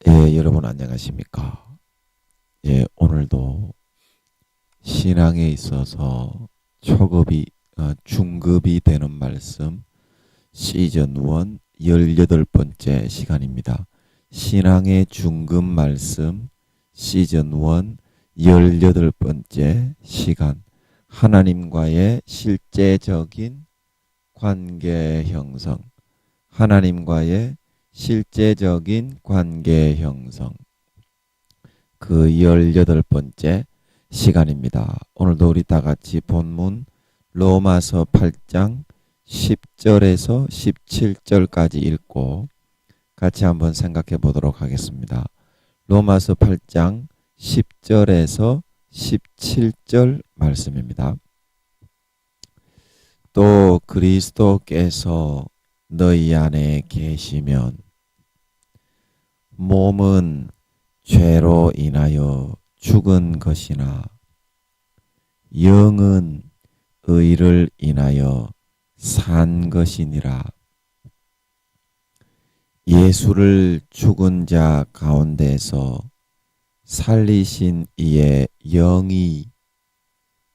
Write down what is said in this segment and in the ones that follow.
여러분 안녕하십니까? 오늘도 신앙에 있어서 중급이 되는 말씀 시즌 1 18번째 시간입니다. 신앙의 중급 말씀 시즌 1 18번째 시간, 하나님과의 실제적인 관계 형성, 하나님과의 실제적인 관계 형성, 그 18번째 시간입니다. 오늘도 우리 다 같이 본문 로마서 8장 10절에서 17절까지 읽고 같이 한번 생각해 보도록 하겠습니다. 로마서 8장 10절에서 17절 말씀입니다. 또 그리스도께서 너희 안에 계시면 몸은 죄로 인하여 죽은 것이나 영은 의를 인하여 산 것이니라. 예수를 죽은 자 가운데서 살리신 이의 영이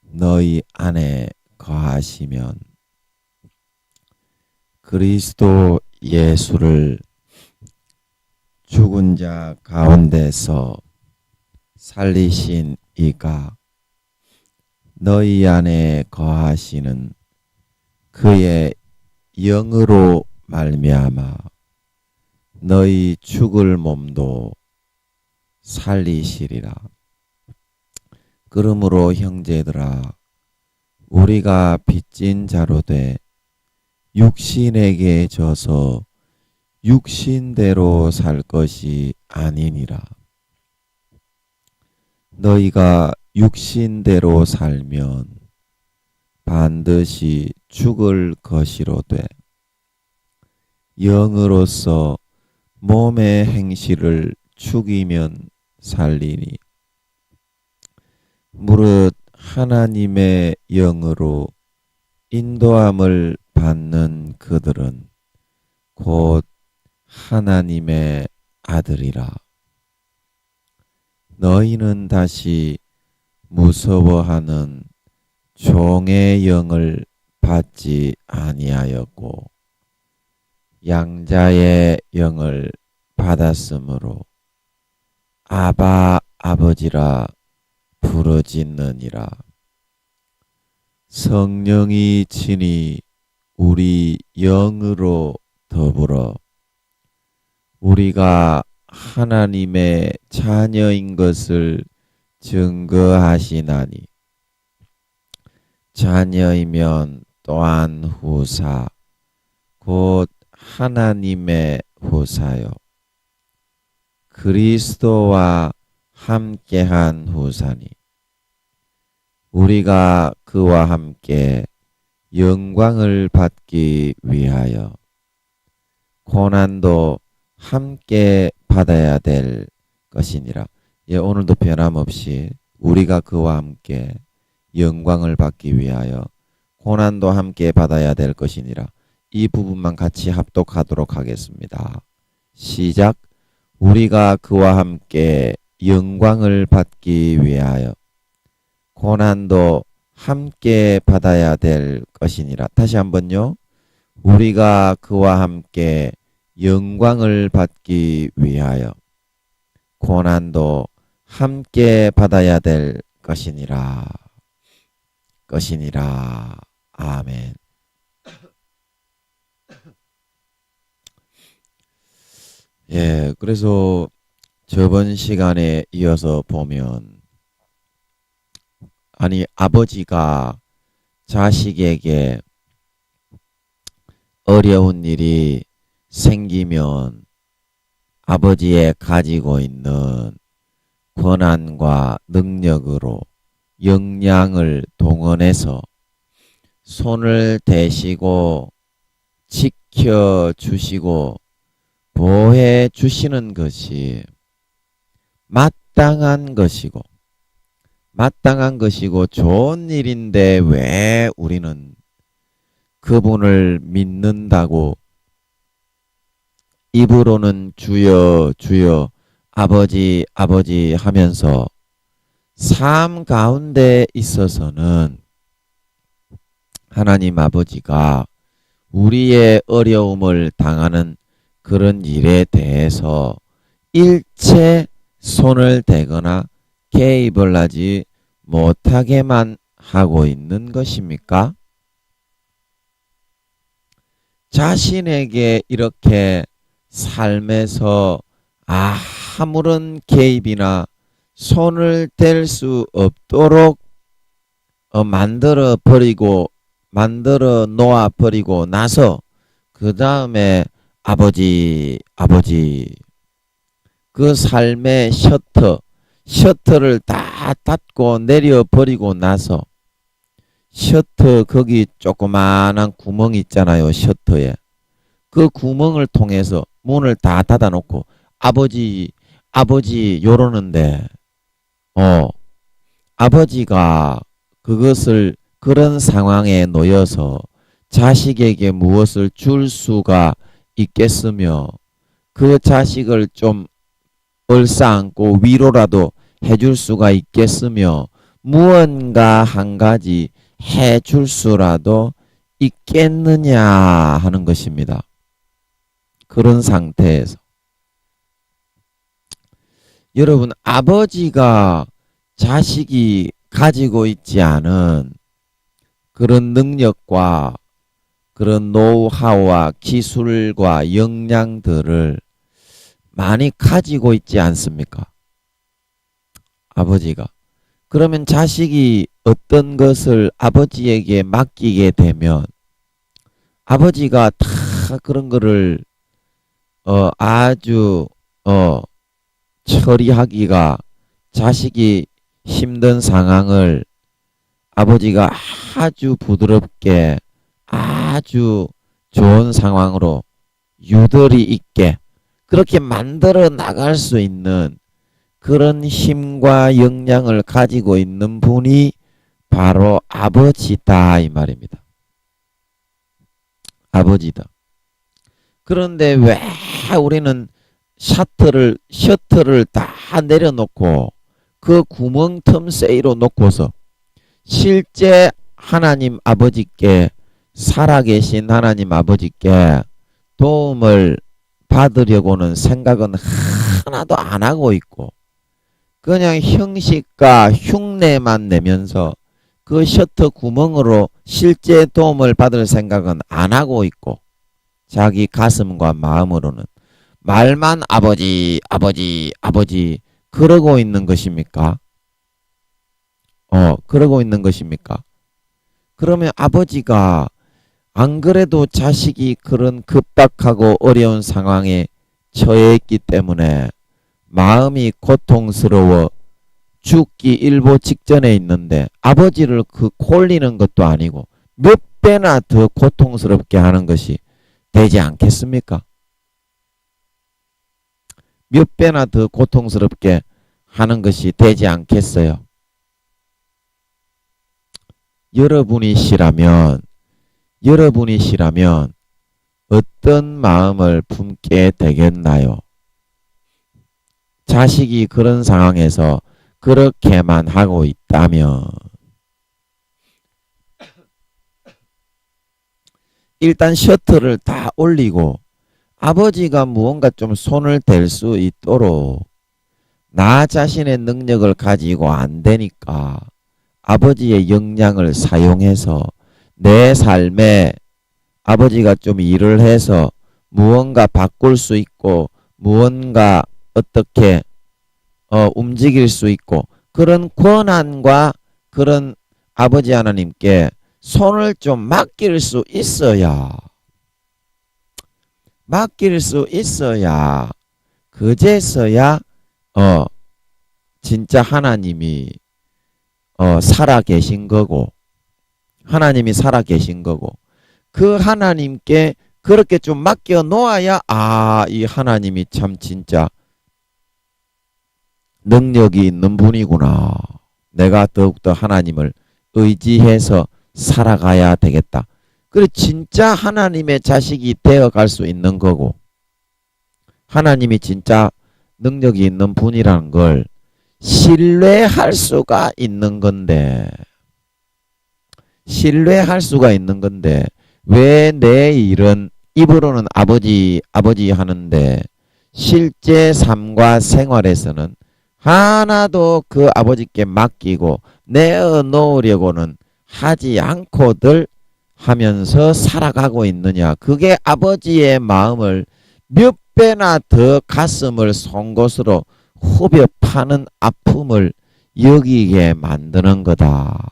너희 안에 거하시면 그리스도 예수를 죽은 자 가운데서 살리신 이가 너희 안에 거하시는 그의 영으로 말미암아 너희 죽을 몸도 살리시리라. 그러므로 형제들아, 우리가 빚진 자로 돼 육신에게 져서 육신대로 살 것이 아니니라. 너희가 육신대로 살면 반드시 죽을 것이로되 영으로서 몸의 행실을 죽이면 살리니, 무릇 하나님의 영으로 인도함을 받는 그들은 곧 하나님의 아들이라. 너희는 다시 무서워하는 종의 영을 받지 아니하였고 양자의 영을 받았으므로 아바 아버지라 부르짖느니라. 성령이 친히 우리 영으로 더불어 우리가 하나님의 자녀인 것을 증거하시나니, 자녀이면 또한 후사 곧 하나님의 후사요 그리스도와 함께한 후사니, 우리가 그와 함께 영광을 받기 위하여 고난도 함께 받아야 될 것이니라. 오늘도 변함없이 우리가 그와 함께 영광을 받기 위하여 고난도 함께 받아야 될 것이니라. 이 부분만 같이 합독하도록 하겠습니다. 시작. 우리가 그와 함께 영광을 받기 위하여 고난도 함께 받아야 될 것이니라. 다시 한번요. 우리가 그와 함께 영광을 받기 위하여 고난도 함께 받아야 될 것이니라. 아멘. 그래서 저번 시간에 이어서 보면, 아버지가 자식에게 어려운 일이 생기면 아버지의 가지고 있는 권한과 능력으로 역량을 동원해서 손을 대시고 지켜주시고 보호해 주시는 것이 마땅한 것이고 좋은 일인데, 왜 우리는 그분을 믿는다고 입으로는 주여 주여 아버지, 아버지 하면서 삶 가운데 있어서는 하나님 아버지가 우리의 어려움을 당하는 그런 일에 대해서 일체 손을 대거나 개입을 하지 못하게만 하고 있는 것입니까? 자신에게 이렇게 삶에서 아무런 개입이나 손을 댈 수 없도록 만들어 놓아 버리고 나서 그 다음에 아버지, 아버지, 그 삶의 셔터를 다 닫고 내려버리고 나서 셔터 거기 조그마한 구멍 있잖아요. 셔터에. 그 구멍을 통해서 문을 다 닫아놓고 아버지, 아버지 요러는데 아버지가 그것을 그런 상황에 놓여서 자식에게 무엇을 줄 수가 있겠으며 그 자식을 좀 얼싸안고 위로라도 해줄 수가 있겠으며 무언가 한 가지 해줄 수라도 있겠느냐 하는 것입니다. 그런 상태에서 여러분 아버지가 자식이 가지고 있지 않은 그런 능력과 그런 노하우와 기술과 역량들을 많이 가지고 있지 않습니까? 아버지가. 그러면 자식이 어떤 것을 아버지에게 맡기게 되면 아버지가 다 그런 거를 아주 처리하기가 자식이 힘든 상황을 아버지가 아주 부드럽게 아주 좋은 상황으로 유도리 있게 그렇게 만들어 나갈 수 있는 그런 힘과 역량을 가지고 있는 분이 바로 아버지다 이 말입니다. 아버지다. 그런데 왜 우리는 셔터를 다 내려놓고 그 구멍 틈 사이로 놓고서 실제 하나님 아버지께 살아계신 하나님 아버지께 도움을 받으려고는 생각은 하나도 안 하고 있고 그냥 형식과 흉내만 내면서 그 셔터 구멍으로 실제 도움을 받을 생각은 안 하고 있고 자기 가슴과 마음으로는 말만 아버지 아버지 아버지 그러고 있는 것입니까? 그러고 있는 것입니까? 그러면 아버지가 안 그래도 자식이 그런 급박하고 어려운 상황에 처해 있기 때문에 마음이 고통스러워 죽기 일보 직전에 있는데 아버지를 그 콜리는 것도 아니고 몇 배나 더 고통스럽게 하는 것이 되지 않겠습니까? 몇 배나 더 고통스럽게 하는 것이 되지 않겠어요? 여러분이시라면 어떤 마음을 품게 되겠나요? 자식이 그런 상황에서 그렇게만 하고 있다면 일단 셔터를 다 올리고 아버지가 무언가 좀 손을 댈 수 있도록 나 자신의 능력을 가지고 안 되니까 아버지의 역량을 사용해서 내 삶에 아버지가 좀 일을 해서 무언가 바꿀 수 있고 무언가 어떻게 움직일 수 있고 그런 권한과 그런 아버지 하나님께 손을 좀 맡길 수 있어야 그제서야 진짜 하나님이 살아계신 거고 그 하나님께 그렇게 좀 맡겨 놓아야 이 하나님이 참 진짜 능력이 있는 분이구나. 내가 더욱더 하나님을 의지해서 살아가야 되겠다. 그래 진짜 하나님의 자식이 되어갈 수 있는 거고 하나님이 진짜 능력이 있는 분이라는 걸 신뢰할 수가 있는 건데, 신뢰할 수가 있는 건데, 왜 내 일은 입으로는 아버지 하는데 실제 삶과 생활에서는 하나도 그 아버지께 맡기고 내어 놓으려고는 하지 않고들 하면서 살아가고 있느냐. 그게 아버지의 마음을 몇 배나 더 가슴을 송곳으로 후벼 파는 아픔을 여기게 만드는 거다.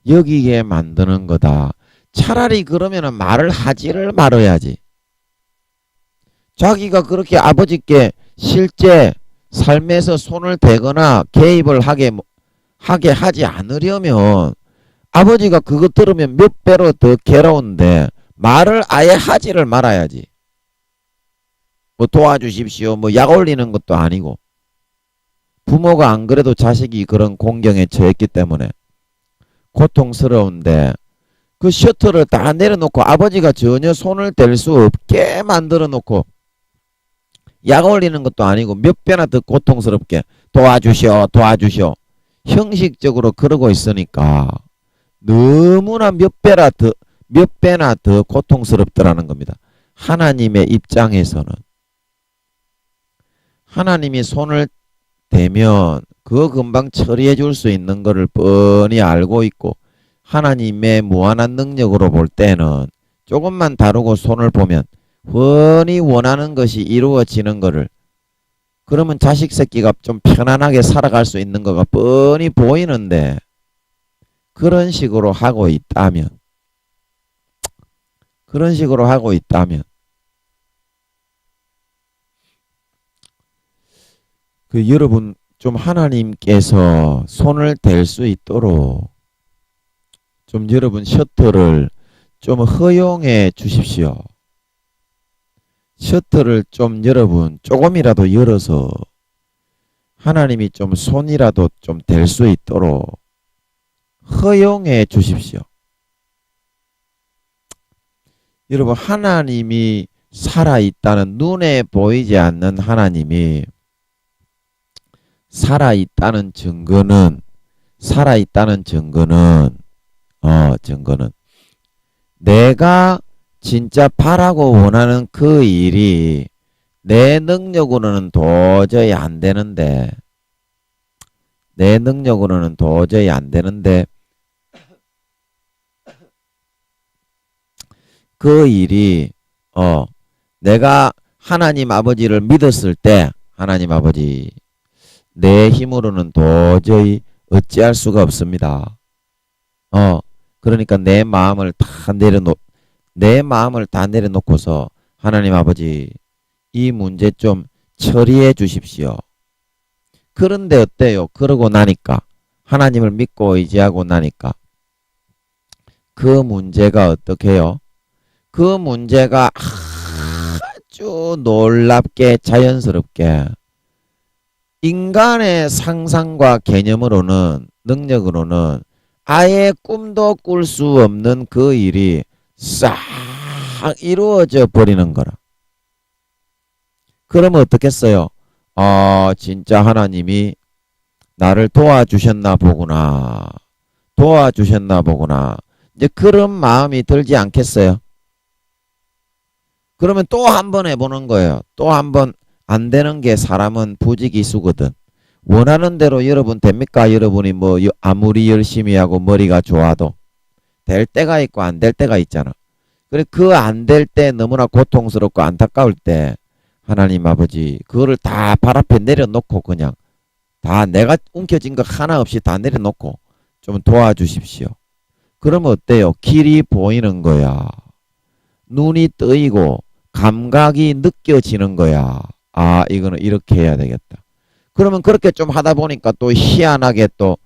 여기게 만드는 거다. 차라리 그러면은 말을 하지를 말아야지. 자기가 그렇게 아버지께 실제 삶에서 손을 대거나 개입을 하게 하지 않으려면 아버지가 그거 들으면 몇 배로 더 괴로운데 말을 아예 하지를 말아야지. 뭐 도와주십시오. 뭐 약 올리는 것도 아니고. 부모가 안 그래도 자식이 그런 공경에 처했기 때문에 고통스러운데 그 셔터를 다 내려놓고 아버지가 전혀 손을 댈 수 없게 만들어 놓고 약 올리는 것도 아니고 몇 배나 더 고통스럽게 도와주시오. 형식적으로 그러고 있으니까 너무나 몇 배나 더 고통스럽더라는 겁니다. 하나님의 입장에서는 하나님이 손을 대면 그거 금방 처리해 줄 수 있는 거를 뻔히 알고 있고 하나님의 무한한 능력으로 볼 때는 조금만 다루고 손을 보면 훤히 원하는 것이 이루어지는 거를 그러면 자식 새끼가 좀 편안하게 살아갈 수 있는 거가 뻔히 보이는데 그런 식으로 하고 있다면 그 여러분 좀 하나님께서 손을 댈 수 있도록 좀 여러분 셔터를 좀 허용해 주십시오. 셔터를 좀 여러분 조금이라도 열어서 하나님이 좀 손이라도 좀 댈 수 있도록 허용해 주십시오. 여러분 하나님이 살아있다는 눈에 보이지 않는 하나님이 살아있다는 증거는 내가 진짜 바라고 원하는 그 일이 내 능력으로는 도저히 안 되는데 그 일이 내가 하나님 아버지를 믿었을 때 하나님 아버지 내 힘으로는 도저히 어찌할 수가 없습니다. 그러니까 내 마음을 다 내려놓고서 하나님 아버지 이 문제 좀 처리해 주십시오. 그런데 어때요? 그러고 나니까 하나님을 믿고 의지하고 나니까 그 문제가 어떻게요? 그 문제가 아주 놀랍게 자연스럽게 인간의 상상과 개념으로는 능력으로는 아예 꿈도 꿀 수 없는 그 일이 싹 이루어져 버리는 거라. 그러면 어떻겠어요? 진짜 하나님이 나를 도와주셨나 보구나. 이제 그런 마음이 들지 않겠어요? 그러면 또 한 번 해보는 거예요. 또 한 번 안 되는 게 사람은 부지기수거든. 원하는 대로 여러분 됩니까? 여러분이 뭐 아무리 열심히 하고 머리가 좋아도 될 때가 있고 안 될 때가 있잖아. 그래 그 안 될 때 너무나 고통스럽고 안타까울 때 하나님 아버지 그거를 다 발 앞에 내려놓고 그냥 다 내가 움켜쥔 거 하나 없이 다 내려놓고 좀 도와주십시오. 그러면 어때요? 길이 보이는 거야. 눈이 뜨이고 감각이 느껴지는 거야. 이거는 이렇게 해야 되겠다. 그러면 그렇게 좀 하다 보니까 또 희한하게 또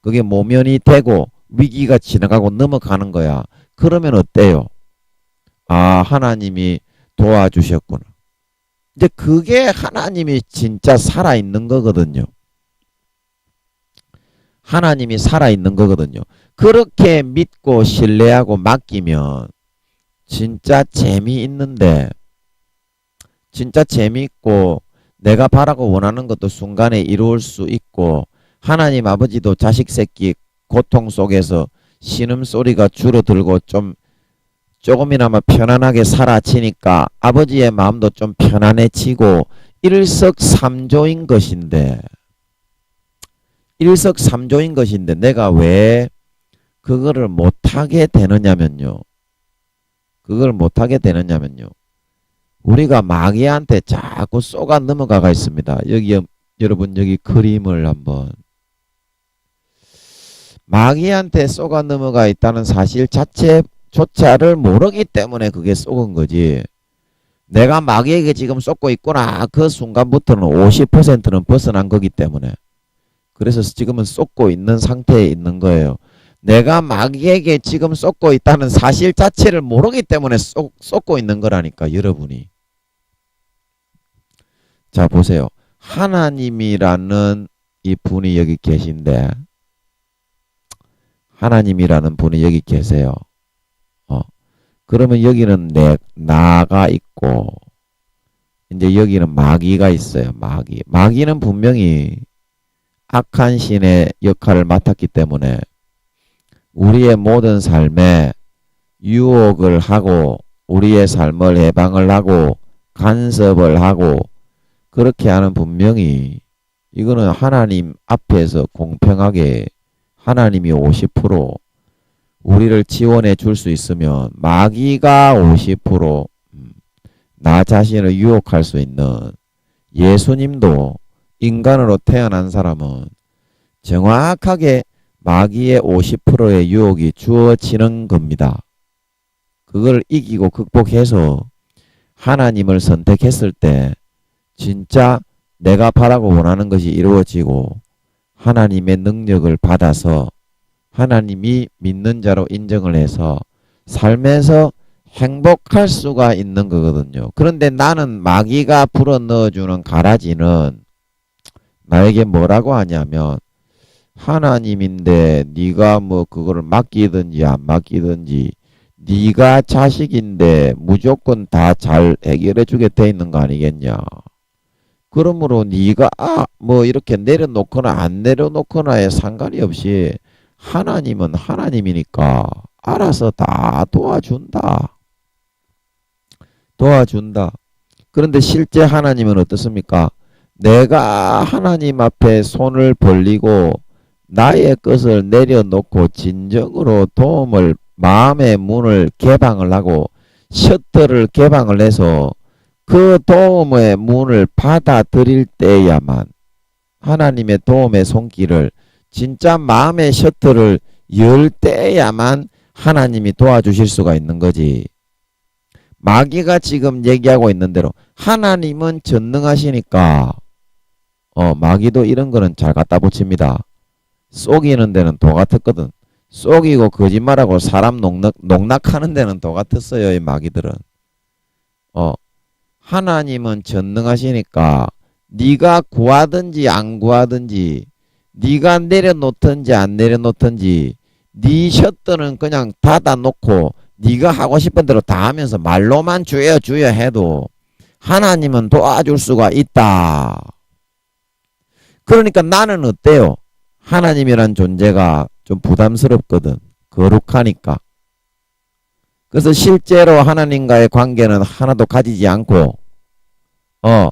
그게 모면이 되고 위기가 지나가고 넘어가는 거야. 그러면 어때요? 하나님이 도와주셨구나. 이제 그게 하나님이 진짜 살아있는 거거든요. 하나님이 살아있는 거거든요. 그렇게 믿고 신뢰하고 맡기면 진짜 재미있는데 진짜 재미있고 내가 바라고 원하는 것도 순간에 이루을 수 있고 하나님 아버지도 자식 새끼 고통 속에서 신음소리가 줄어들고 조금이나마 편안하게 살아지니까 아버지의 마음도 좀 편안해지고 일석삼조인 것인데 내가 왜 그거를 못하게 되느냐면요. 우리가 마귀한테 자꾸 쏘가 넘어가가 있습니다. 여러분 여기 그림을 한번. 마귀한테 쏘가 넘어가 있다는 사실 자체조차를 모르기 때문에 그게 쏘은 거지. 내가 마귀에게 지금 쏘고 있구나. 그 순간부터는 50%는 벗어난 거기 때문에. 그래서 지금은 쏘고 있는 상태에 있는 거예요. 내가 마귀에게 지금 쏘고 있다는 사실 자체를 모르기 때문에 쏘고 있는 거라니까, 여러분이. 자, 보세요. 하나님이라는 이 분이 여기 계신데, 하나님이라는 분이 여기 계세요. 그러면 여기는 나가 있고, 이제 여기는 마귀가 있어요. 마귀는 분명히 악한 신의 역할을 맡았기 때문에 우리의 모든 삶에 유혹을 하고 우리의 삶을 해방을 하고 간섭을 하고 그렇게 하는 분명히 이거는 하나님 앞에서 공평하게 하나님이 50% 우리를 지원해 줄 수 있으면 마귀가 50% 나 자신을 유혹할 수 있는 예수님도 인간으로 태어난 사람은 정확하게 마귀의 50%의 유혹이 주어지는 겁니다. 그걸 이기고 극복해서 하나님을 선택했을 때 진짜 내가 바라고 원하는 것이 이루어지고 하나님의 능력을 받아서 하나님이 믿는 자로 인정을 해서 삶에서 행복할 수가 있는 거거든요. 그런데 나는 마귀가 불어넣어주는 가라지는 나에게 뭐라고 하냐면 하나님인데 네가 뭐 그거를 맡기든지 안 맡기든지 네가 자식인데 무조건 다 잘 해결해 주게 돼 있는 거 아니겠냐. 그러므로 네가 뭐 이렇게 내려놓거나 안 내려놓거나에 상관이 없이 하나님은 하나님이니까 알아서 다 도와준다. 그런데 실제 하나님은 어떻습니까? 내가 하나님 앞에 손을 벌리고 나의 것을 내려놓고 진정으로 도움을 마음의 문을 개방을 하고 셔터를 개방을 해서 그 도움의 문을 받아들일 때야만 하나님의 도움의 손길을 진짜 마음의 셔터를 열 때야만 하나님이 도와주실 수가 있는 거지. 마귀가 지금 얘기하고 있는 대로 하나님은 전능하시니까 마귀도 이런 거는 잘 갖다 붙입니다. 속이는 데는 도 같았거든. 속이고 거짓말하고 사람 농락하는 데는 도 같았어요. 이 마귀들은. 하나님은 전능하시니까 네가 구하든지 안 구하든지 네가 내려놓든지 안 내려놓든지 네 셔터는 그냥 닫아놓고 네가 하고 싶은 대로 다 하면서 말로만 주여 해도 하나님은 도와줄 수가 있다. 그러니까 나는 어때요? 하나님이란 존재가 좀 부담스럽거든. 거룩하니까. 그래서 실제로 하나님과의 관계는 하나도 가지지 않고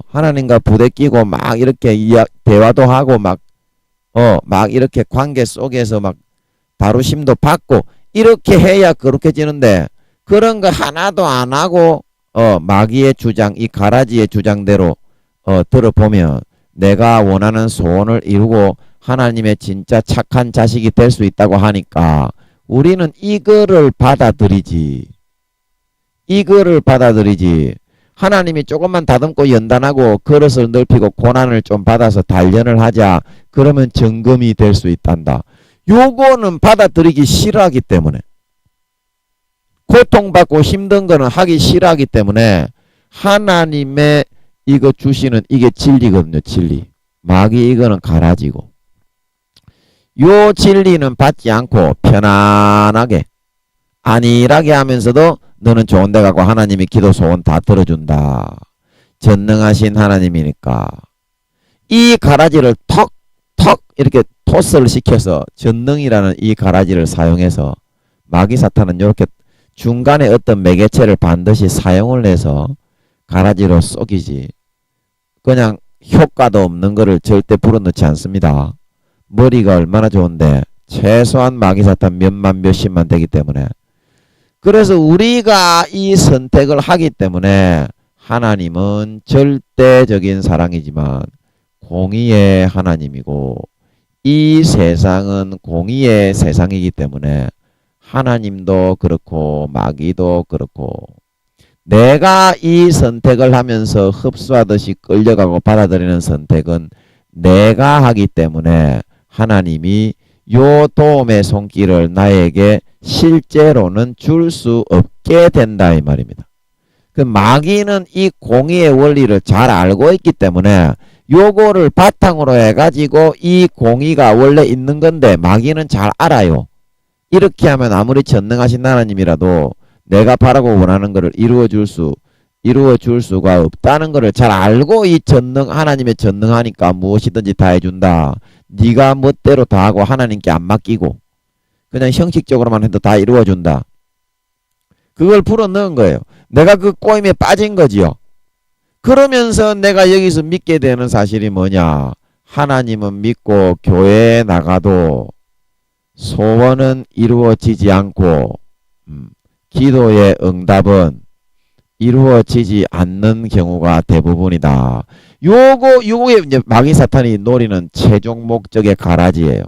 하나님과 부대끼고 막 이렇게 대화도 하고 막 이렇게 관계 속에서 막 다루심도 받고 이렇게 해야 거룩해지는데 그런 거 하나도 안 하고 마귀의 주장, 이 가라지의 주장대로 들어보면 내가 원하는 소원을 이루고 하나님의 진짜 착한 자식이 될 수 있다고 하니까 우리는 이거를 받아들이지. 하나님이 조금만 다듬고 연단하고 그릇을 넓히고 고난을 좀 받아서 단련을 하자. 그러면 정금이 될 수 있단다. 요거는 받아들이기 싫어하기 때문에, 고통받고 힘든 거는 하기 싫어하기 때문에 하나님의 이거 주시는 이게 진리거든요. 진리. 마귀 이거는 가라지고, 요 진리는 받지 않고 편안하게 안일하게 하면서도 너는 좋은 데 가고 하나님이 기도 소원 다 들어준다. 전능하신 하나님이니까 이 가라지를 턱턱 이렇게 토스를 시켜서 전능이라는 이 가라지를 사용해서 마귀 사탄은 이렇게 중간에 어떤 매개체를 반드시 사용을 해서 가라지로 쏘기지 그냥 효과도 없는 거를 절대 불어넣지 않습니다. 머리가 얼마나 좋은데 최소한 마귀 사탄 몇만 몇십만 되기 때문에 그래서 우리가 이 선택을 하기 때문에 하나님은 절대적인 사랑이지만 공의의 하나님이고 이 세상은 공의의 세상이기 때문에 하나님도 그렇고 마귀도 그렇고 내가 이 선택을 하면서 흡수하듯이 끌려가고 받아들이는 선택은 내가 하기 때문에 하나님이 요 도움의 손길을 나에게 실제로는 줄 수 없게 된다 이 말입니다. 그 마귀는 이 공의의 원리를 잘 알고 있기 때문에 요거를 바탕으로 해가지고 이 공의가 원래 있는 건데 마귀는 잘 알아요. 이렇게 하면 아무리 전능하신 하나님이라도 내가 바라고 원하는 것을 이루어 줄 수가 없다는 것을 잘 알고 이 하나님의 전능하니까 무엇이든지 다 해준다. 네가 멋대로 다 하고 하나님께 안 맡기고 그냥 형식적으로만 해도 다 이루어 준다. 그걸 불어넣은 거예요. 내가 그 꼬임에 빠진 거지요. 그러면서 내가 여기서 믿게 되는 사실이 뭐냐. 하나님은 믿고 교회에 나가도 소원은 이루어지지 않고 기도의 응답은 이루어지지 않는 경우가 대부분이다. 요게 이제 마귀 사탄이 노리는 최종 목적의 가라지예요.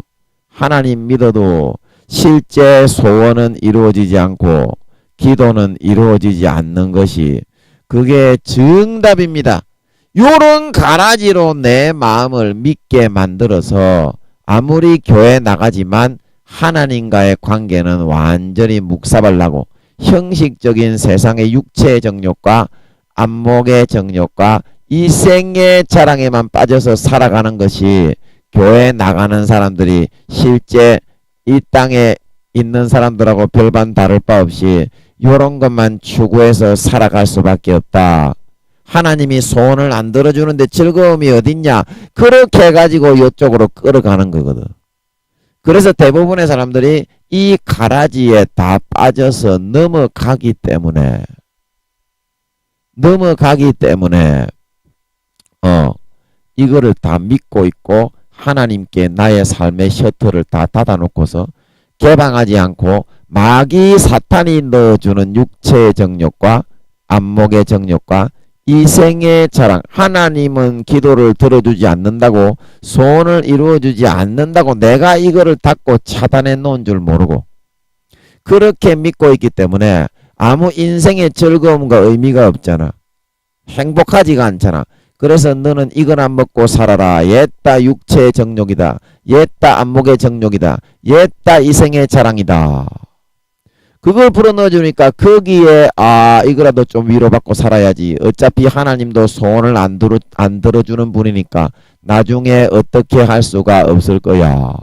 하나님 믿어도 실제 소원은 이루어지지 않고 기도는 이루어지지 않는 것이 그게 정답입니다. 요런 가라지로 내 마음을 믿게 만들어서 아무리 교회 나가지만 하나님과의 관계는 완전히 묵사발나고 형식적인 세상의 육체의 정욕과 안목의 정욕과 이 생의 자랑에만 빠져서 살아가는 것이 교회 나가는 사람들이 실제 이 땅에 있는 사람들하고 별반 다를 바 없이 이런 것만 추구해서 살아갈 수밖에 없다. 하나님이 소원을 안 들어주는데 즐거움이 어딨냐. 그렇게 해가지고 이쪽으로 끌어가는 거거든. 그래서 대부분의 사람들이 이 가라지에 다 빠져서 넘어가기 때문에 이거를 다 믿고 있고 하나님께 나의 삶의 셔터를 다 닫아놓고서 개방하지 않고 마귀 사탄이 넣어주는 육체의 정욕과 안목의 정욕과 이생의 자랑, 하나님은 기도를 들어주지 않는다고 소원을 이루어주지 않는다고 내가 이거를 닫고 차단해 놓은 줄 모르고 그렇게 믿고 있기 때문에 아무 인생의 즐거움과 의미가 없잖아. 행복하지가 않잖아. 그래서 너는 이건 안 먹고 살아라. 옛다 육체의 정욕이다. 옛다 안목의 정욕이다. 옛다 이생의 자랑이다. 그걸 불어넣어주니까 거기에 이거라도 좀 위로받고 살아야지. 어차피 하나님도 소원을 안 들어주는 분이니까 나중에 어떻게 할 수가 없을 거야.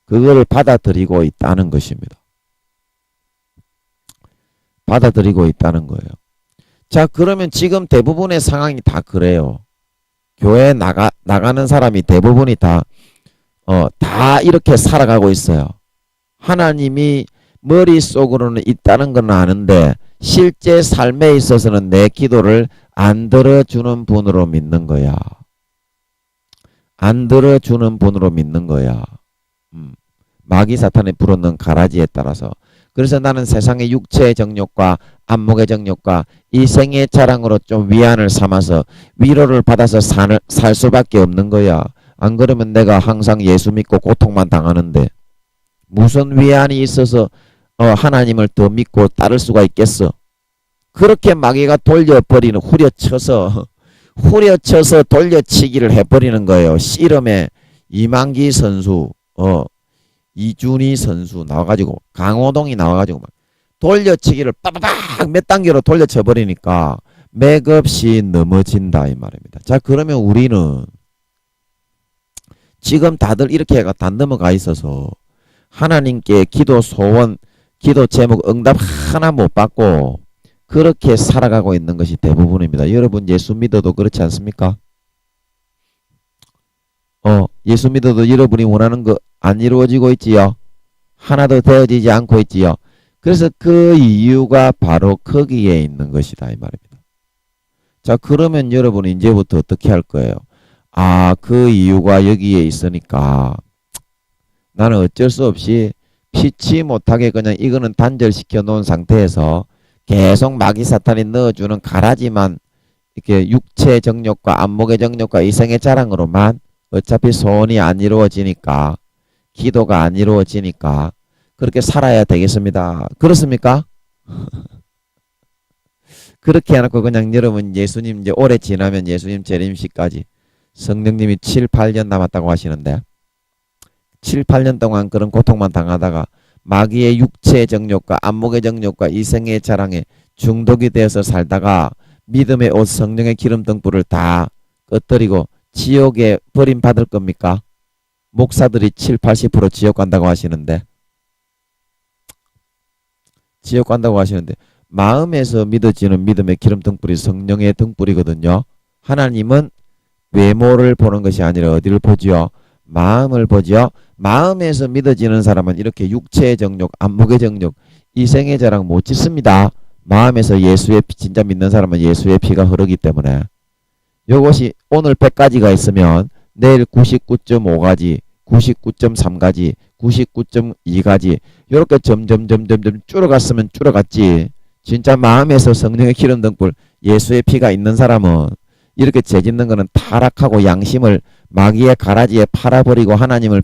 그걸 받아들이고 있다는 것입니다. 받아들이고 있다는 거예요. 자, 그러면 지금 대부분의 상황이 다 그래요. 교회에 나가는 사람이 대부분이 다 이렇게 살아가고 있어요. 하나님이 머릿속으로는 있다는 건 아는데 실제 삶에 있어서는 내 기도를 안 들어주는 분으로 믿는 거야. 안 들어주는 분으로 믿는 거야. 마귀 사탄에 불어넣은 가라지에 따라서. 그래서 나는 세상의 육체의 정욕과 안목의 정욕과 이 생의 자랑으로 좀 위안을 삼아서 위로를 받아서 살 수밖에 없는 거야. 안 그러면 내가 항상 예수 믿고 고통만 당하는데 무슨 위안이 있어서 하나님을 더 믿고 따를 수가 있겠어. 그렇게 마귀가 돌려버리는 후려쳐서 돌려치기를 해버리는 거예요. 씨름에 이만기 선수 이준희 선수 나와가지고 강호동이 나와가지고 막 돌려치기를 빠바박 몇 단계로 돌려쳐 버리니까 맥없이 넘어진다 이 말입니다. 자, 그러면 우리는 지금 다들 이렇게 다 넘어가 있어서 하나님께 기도 소원 기도 제목 응답 하나 못 받고 그렇게 살아가고 있는 것이 대부분입니다. 여러분 예수 믿어도 그렇지 않습니까? 예수 믿어도 여러분이 원하는 거 안 이루어지고 있지요. 하나도 되어지지 않고 있지요. 그래서 그 이유가 바로 거기에 있는 것이다 이 말입니다. 자, 그러면 여러분이 이제부터 어떻게 할 거예요? 아, 그 이유가 여기에 있으니까 나는 어쩔 수 없이 피치 못하게 그냥 이거는 단절시켜 놓은 상태에서 계속 마귀 사탄이 넣어주는 가라지만 이렇게 육체의 정욕과 안목의 정욕과 이생의 자랑으로만 어차피 소원이 안 이루어지니까, 기도가 안 이루어지니까 그렇게 살아야 되겠습니다. 그렇습니까? 그렇게 해놓고 그냥 여러분 예수님 이제 오래 지나면 예수님 재림식까지 성령님이 7, 8년 남았다고 하시는데 7, 8년 동안 그런 고통만 당하다가 마귀의 육체의 정욕과 안목의 정욕과 이생의 자랑에 중독이 되어서 살다가 믿음의 옷 성령의 기름 등불을 다 꺼뜨리고 지옥에 버림받을 겁니까? 목사들이 7, 80% 지옥 간다고 하시는데 마음에서 믿어지는 믿음의 기름 등불이 성령의 등불이거든요. 하나님은 외모를 보는 것이 아니라 어디를 보지요? 마음을 보지요. 마음에서 믿어지는 사람은 이렇게 육체의 정욕, 안목의 정욕, 이생의 자랑 못 짓습니다. 마음에서 예수의 피, 진짜 믿는 사람은 예수의 피가 흐르기 때문에 요것이 오늘 100가지가 있으면 내일 99.5가지, 99.3가지, 99.2가지 이렇게 점점 줄어갔으면 줄어갔지. 진짜 마음에서 성령의 기름 등불 예수의 피가 있는 사람은 이렇게 죄짓는 것은 타락하고 양심을 마귀의 가라지에 팔아버리고 하나님을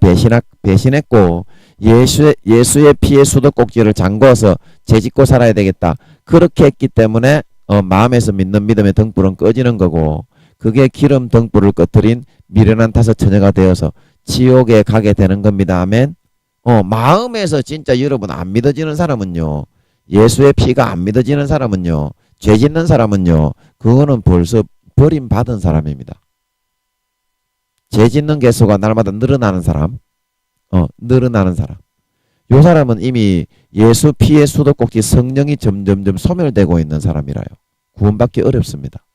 배신했고 예수의 피의 수도꼭지를 잠궈서 죄짓고 살아야 되겠다. 그렇게 했기 때문에 마음에서 믿는 믿음의 등불은 꺼지는 거고 그게 기름 등불을 꺼뜨린 미련한 탓의 처녀가 되어서 지옥에 가게 되는 겁니다. 아멘. 마음에서 진짜 여러분 안 믿어지는 사람은요. 예수의 피가 안 믿어지는 사람은요. 죄 짓는 사람은요. 그거는 벌써 버림받은 사람입니다. 죄 짓는 개수가 날마다 늘어나는 사람. 늘어나는 사람. 요 사람은 이미 예수 피의 수도꼭지 성령이 점점점 소멸되고 있는 사람이라요. 구원받기 어렵습니다.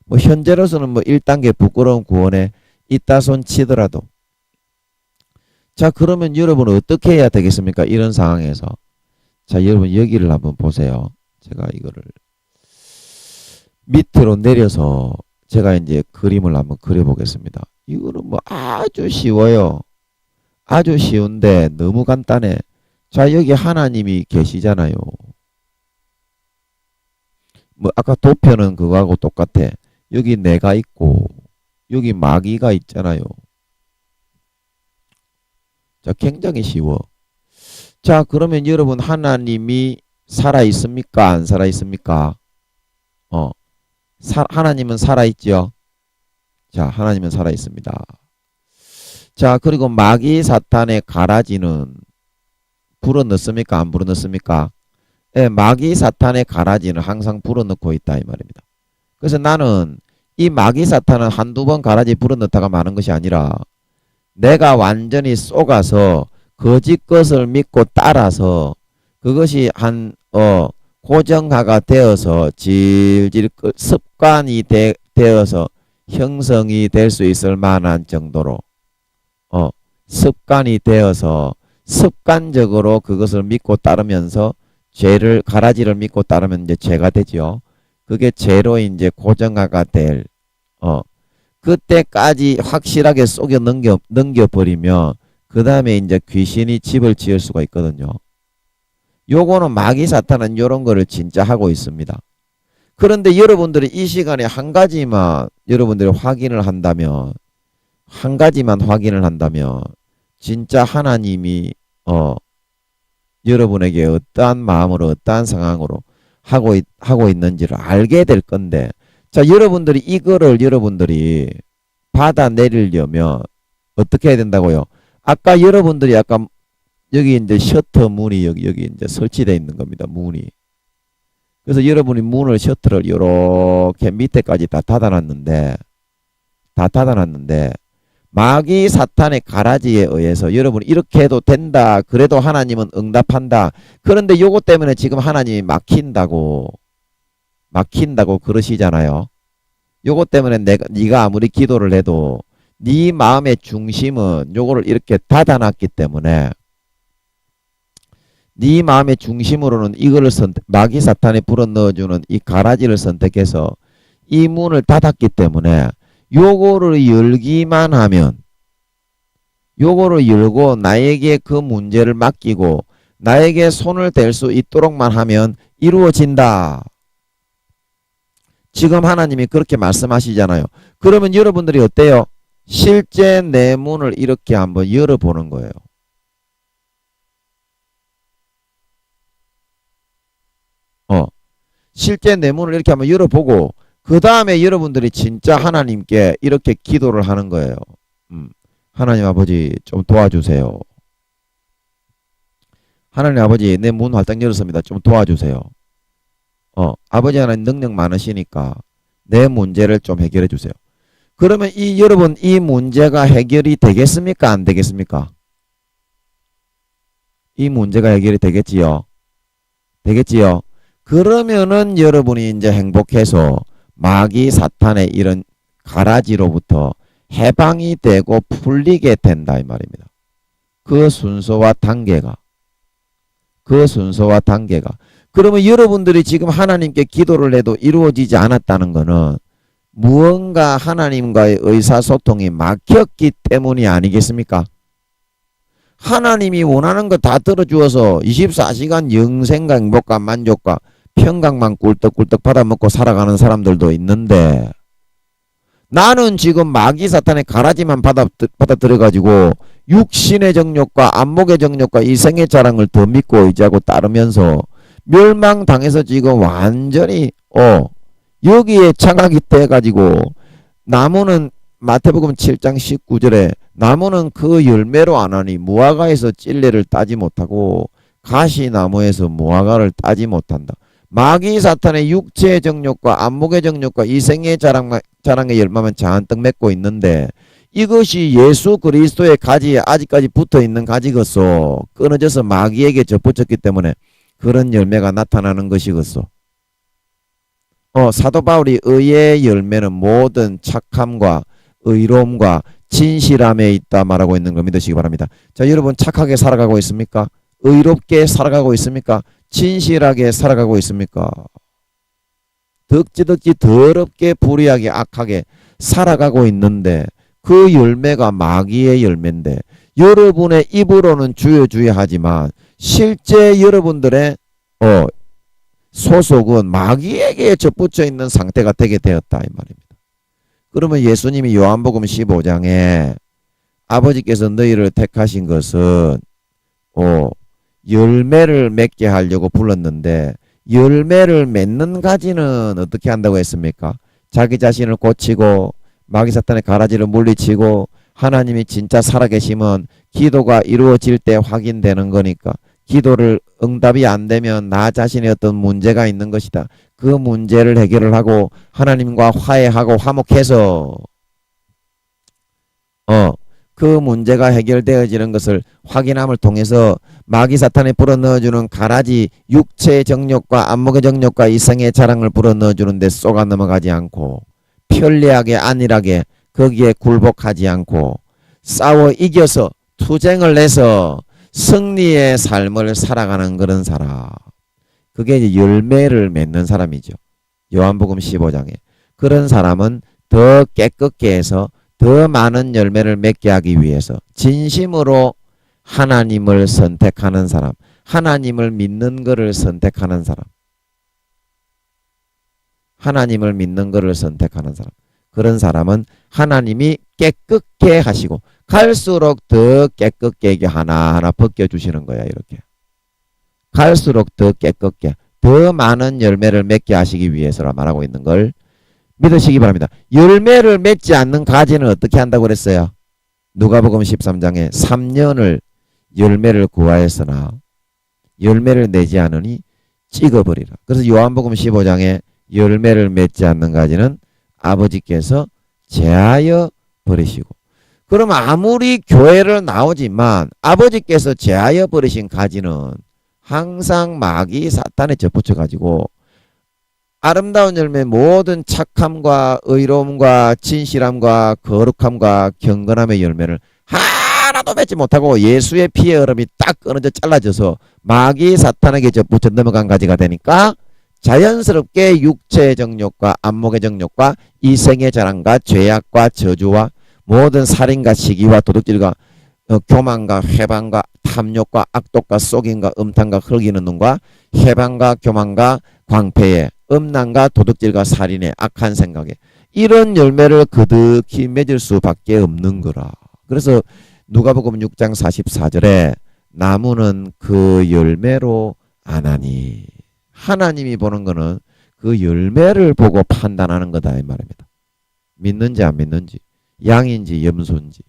뭐 현재로서는 뭐 1단계 부끄러운 구원에 있다 손 치더라도 자 그러면 여러분은 어떻게 해야 되겠습니까? 이런 상황에서 자 여러분 여기를 한번 보세요. 제가 이거를 밑으로 내려서 제가 이제 그림을 한번 그려보겠습니다. 이거는 뭐 아주 쉬워요. 아주 쉬운데 너무 간단해. 자 여기 하나님이 계시잖아요. 뭐 아까 도표는 그거하고 똑같아. 여기 내가 있고 여기 마귀가 있잖아요. 자 굉장히 쉬워. 자 그러면 여러분 하나님이 살아있습니까? 안 살아있습니까? 하나님은 살아있죠. 자 하나님은 살아있습니다. 자 그리고 마귀 사탄의 가라지는 불어넣습니까? 안 불어넣습니까? 네, 마귀 사탄의 가라지는 항상 불어넣고 있다 이 말입니다. 그래서 나는 이 마귀 사탄은 한두 번 가라지 불어넣다가 마는 것이 아니라 내가 완전히 쏘가서 거짓 것을 믿고 따라서 그것이 고정화가 되어서 질질 습관이 되어서 형성이 될 수 있을 만한 정도로 습관이 되어서 습관적으로 그것을 믿고 따르면서 가라지를 믿고 따르면 이제 죄가 되지요. 그게 죄로 이제 고정화가 될 그때까지 확실하게 속여 넘겨버리면 그 다음에 이제 귀신이 집을 지을 수가 있거든요. 요거는 마귀 사탄은 요런 거를 진짜 하고 있습니다. 그런데 여러분들이 이 시간에 한 가지만 여러분들이 확인을 한다면 진짜 하나님이 여러분에게 어떠한 마음으로 어떠한 상황으로 하고 있는지를 알게 될 건데 자 여러분들이 이거를 여러분들이 받아내리려면 어떻게 해야 된다고요? 아까 여러분들이 아까 여기 이제 셔터 문이 여기 이제 설치되어 있는 겁니다. 문이. 그래서 여러분이 문을 셔터를 이렇게 밑에까지 다 닫아놨는데 마귀 사탄의 가라지에 의해서 여러분 이렇게 해도 된다. 그래도 하나님은 응답한다. 그런데 요것 때문에 지금 하나님이 막힌다고. 막힌다고 그러시잖아요. 요것 때문에 네가 아무리 기도를 해도 네 마음의 중심은 요거를 이렇게 닫아놨기 때문에 네 마음의 중심으로는 이거를 마귀 사탄이 불어넣어주는 이 가라지를 선택해서 이 문을 닫았기 때문에 요거를 열기만 하면 요거를 열고 나에게 그 문제를 맡기고 나에게 손을 댈 수 있도록만 하면 이루어진다. 지금 하나님이 그렇게 말씀하시잖아요. 그러면 여러분들이 어때요? 실제 내 문을 이렇게 한번 열어보는 거예요. 실제 내 문을 이렇게 한번 열어보고 그 다음에 여러분들이 진짜 하나님께 이렇게 기도를 하는 거예요. 하나님 아버지 좀 도와주세요. 하나님 아버지 내 문 활짝 열었습니다. 좀 도와주세요. 아버지 하나님 능력 많으시니까 내 문제를 좀 해결해 주세요. 그러면 여러분 이 문제가 해결이 되겠습니까? 안 되겠습니까? 이 문제가 해결이 되겠지요? 되겠지요? 그러면은 여러분이 이제 행복해서 마귀 사탄의 이런 가라지로부터 해방이 되고 풀리게 된다 이 말입니다. 그 순서와 단계가 그러면 여러분들이 지금 하나님께 기도를 해도 이루어지지 않았다는 것은 무언가 하나님과의 의사소통이 막혔기 때문이 아니겠습니까? 하나님이 원하는 거 다 들어주어서 24시간 영생과 행복과 만족과 평강만 꿀떡꿀떡 받아먹고 살아가는 사람들도 있는데 나는 지금 마귀 사탄의 가라지만 받아들여가지고 육신의 정욕과 안목의 정욕과 이생의 자랑을 더 믿고 의지하고 따르면서 멸망당해서 지금 완전히 여기에 착각이 돼가지고 나무는 마태복음 7장 19절에 나무는 그 열매로 안 하니 무화과에서 찔레를 따지 못하고 가시나무에서 무화과를 따지 못한다. 마귀 사탄의 육체의 정욕과 안목의 정욕과 이생의 자랑의 열매만 잔뜩 맺고 있는데 이것이 예수 그리스도의 가지에 아직까지 붙어있는 가지겠소. 끊어져서 마귀에게 접붙였기 때문에 그런 열매가 나타나는 것이겠소. 사도 바울이 의의 열매는 모든 착함과 의로움과 진실함에 있다 말하고 있는 걸 믿으시기 바랍니다. 자, 여러분 착하게 살아가고 있습니까? 의롭게 살아가고 있습니까? 진실하게 살아가고 있습니까? 덕지덕지 더럽게 불의하게 악하게 살아가고 있는데 그 열매가 마귀의 열매인데 여러분의 입으로는 주여 주여 하지만 실제 여러분들의 소속은 마귀에게 접붙여 있는 상태가 되게 되었다 이 말입니다. 그러면 예수님이 요한복음 15장에 아버지께서 너희를 택하신 것은 열매를 맺게 하려고 불렀는데 열매를 맺는 가지는 어떻게 한다고 했습니까? 자기 자신을 고치고 마귀 사탄의 가라지를 물리치고 하나님이 진짜 살아계시면 기도가 이루어질 때 확인되는 거니까 기도를 응답이 안 되면 나 자신의 어떤 문제가 있는 것이다. 그 문제를 해결을 하고 하나님과 화해하고 화목해서 그 문제가 해결되어지는 것을 확인함을 통해서 마귀 사탄이 불어넣어주는 가라지 육체의 정욕과 안목의 정욕과 이성의 자랑을 불어넣어주는 데 쏘가 넘어가지 않고 편리하게 안일하게 거기에 굴복하지 않고 싸워 이겨서 투쟁을 내서 승리의 삶을 살아가는 그런 사람. 그게 이제 열매를 맺는 사람이죠. 요한복음 15장에. 그런 사람은 더 깨끗게 해서 더 많은 열매를 맺게 하기 위해서 진심으로 하나님을 선택하는 사람. 하나님을 믿는 것을 선택하는 사람. 하나님을 믿는 것을 선택하는 사람. 그런 사람은 하나님이 깨끗게 하시고 갈수록 더 깨끗게 하나하나 벗겨주시는 거야. 이렇게 갈수록 더 깨끗게 더 많은 열매를 맺게 하시기 위해서라 말하고 있는 걸 믿으시기 바랍니다. 열매를 맺지 않는 가지는 어떻게 한다고 그랬어요? 누가복음 13장에 3년을 열매를 구하였으나 열매를 내지 않으니 찍어버리라. 그래서 요한복음 15장에 열매를 맺지 않는 가지는 아버지께서 제하여 버리시고, 그럼 아무리 교회를 나오지만 아버지께서 제하여 버리신 가지는 항상 마귀 사탄에 접붙여 가지고 아름다운 열매 모든 착함과 의로움과 진실함과 거룩함과 경건함의 열매를 하나도 맺지 못하고 예수의 피의 얼음이 딱 끊어져 잘라져서 마귀 사탄에게 접붙여 넘어간 가지가 되니까 자연스럽게 육체의 정욕과 안목의 정욕과 이생의 자랑과 죄악과 저주와 모든 살인과 시기와 도둑질과 교만과 회방과 탐욕과 악독과 속임과 음탕과 흘기는 눈과 회방과 교만과 광패에 음란과 도둑질과 살인의 악한 생각에 이런 열매를 그득히 맺을 수밖에 없는 거라. 그래서 누가복음 6장 44절에 나무는 그 열매로 아나니, 하나님이 보는 거는 그 열매를 보고 판단하는 거다 이 말입니다. 믿는지 안 믿는지, 양인지 염소인지.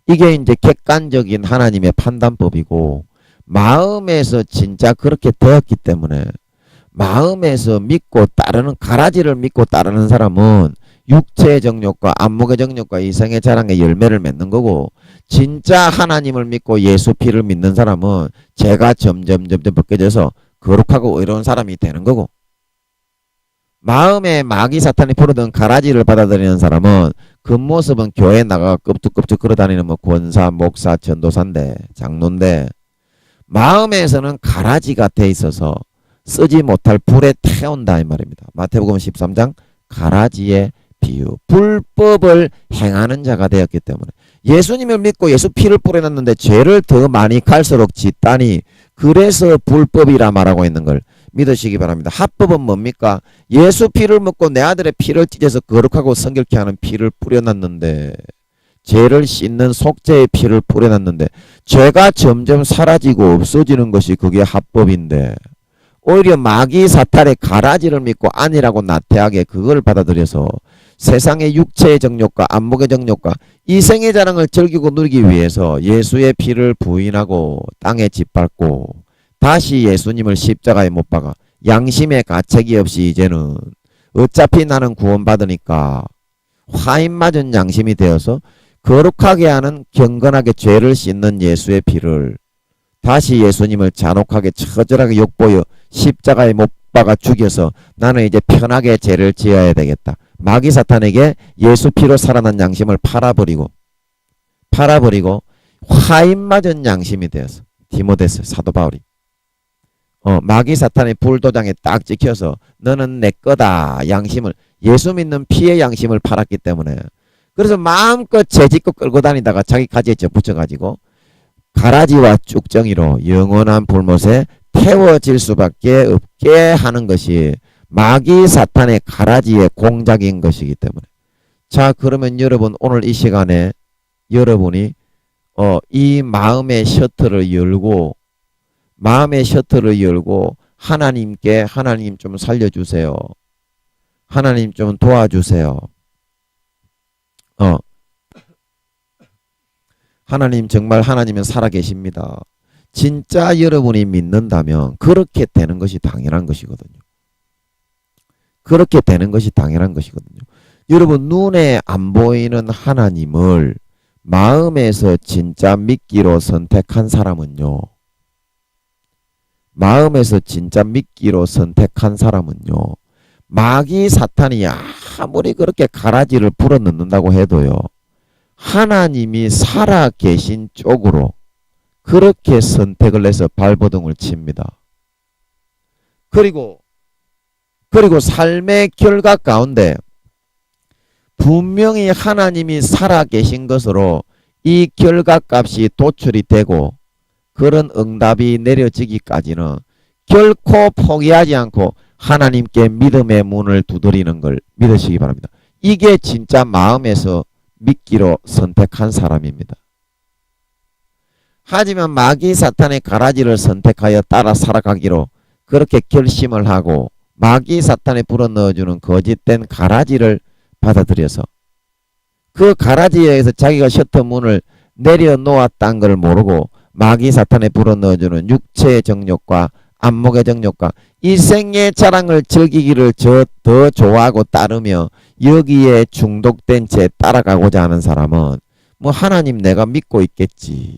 이게 이제 객관적인 하나님의 판단법이고, 마음에서 진짜 그렇게 되었기 때문에 마음에서 믿고 따르는, 가라지를 믿고 따르는 사람은 육체의 정욕과 안목의 정욕과 이생의 자랑의 열매를 맺는 거고, 진짜 하나님을 믿고 예수 피를 믿는 사람은 죄가 점점 벗겨져서 거룩하고 의로운 사람이 되는 거고, 마음에 마귀 사탄이 풀어둔 가라지를 받아들이는 사람은 겉모습은 교회에 나가 껍죽껍죽 걸어다니는 뭐 권사, 목사, 전도사인데, 장로인데 마음에서는 가라지가 돼 있어서 쓰지 못할 불에 태운다 이 말입니다. 마태복음 13장 가라지의 비유. 불법을 행하는 자가 되었기 때문에 예수님을 믿고 예수 피를 뿌려놨는데 죄를 더 많이 갈수록 짓다니, 그래서 불법이라 말하고 있는 걸 믿으시기 바랍니다. 합법은 뭡니까? 예수 피를 먹고 내 아들의 피를 찢어서 거룩하고 성결케 하는 피를 뿌려놨는데, 죄를 씻는 속죄의 피를 뿌려놨는데 죄가 점점 사라지고 없어지는 것이 그게 합법인데, 오히려 마귀 사탄의 가라지를 믿고 아니라고 나태하게 그걸 받아들여서 세상의 육체의 정욕과 안목의 정욕과 이생의 자랑을 즐기고 누리기 위해서 예수의 피를 부인하고 땅에 짓밟고 다시 예수님을 십자가에 못 박아 양심의 가책이 없이 이제는 어차피 나는 구원받으니까 화인 맞은 양심이 되어서 거룩하게 하는, 경건하게 죄를 씻는 예수의 피를 다시 예수님을 잔혹하게 처절하게 욕보여 십자가에 못 박아 죽여서 나는 이제 편하게 죄를 지어야 되겠다. 마귀 사탄에게 예수 피로 살아난 양심을 팔아버리고 화인 맞은 양심이 되어서, 디모데스 사도 바울이 마귀 사탄의 불도장에 딱 찍혀서 너는 내 거다 양심을, 예수 믿는 피의 양심을 팔았기 때문에, 그래서 마음껏 죄짓고 끌고 다니다가 자기 가지에 붙여가지고 가라지와 쭉정이로 영원한 불못에 태워질 수밖에 없게 하는 것이 마귀 사탄의 가라지의 공작인 것이기 때문에. 자, 그러면 여러분 오늘 이 시간에 여러분이 이 마음의 셔터를 열고 하나님께, 하나님 좀 살려주세요, 하나님 좀 도와주세요, 하나님 정말 하나님은 살아계십니다. 진짜 여러분이 믿는다면 그렇게 되는 것이 당연한 것이거든요. 그렇게 되는 것이 당연한 것이거든요. 여러분 눈에 안 보이는 하나님을 마음에서 진짜 믿기로 선택한 사람은요. 마음에서 진짜 믿기로 선택한 사람은요. 마귀 사탄이 아무리 그렇게 가라지를 불어넣는다고 해도요. 하나님이 살아계신 쪽으로 그렇게 선택을 해서 발버둥을 칩니다. 그리고 삶의 결과 가운데 분명히 하나님이 살아계신 것으로 이 결과값이 도출이 되고 그런 응답이 내려지기까지는 결코 포기하지 않고 하나님께 믿음의 문을 두드리는 걸 믿으시기 바랍니다. 이게 진짜 마음에서 믿기로 선택한 사람입니다. 하지만 마귀 사탄의 가라지를 선택하여 따라 살아가기로 그렇게 결심을 하고 마귀 사탄에 불어넣어주는 거짓된 가라지를 받아들여서 그 가라지에 의해서 자기가 셔터 문을 내려놓았다는 걸 모르고 마귀 사탄에 불어넣어주는 육체의 정욕과 안목의 정욕과 일생의 자랑을 즐기기를 더 좋아하고 따르며 여기에 중독된 채 따라가고자 하는 사람은 뭐 하나님 내가 믿고 있겠지,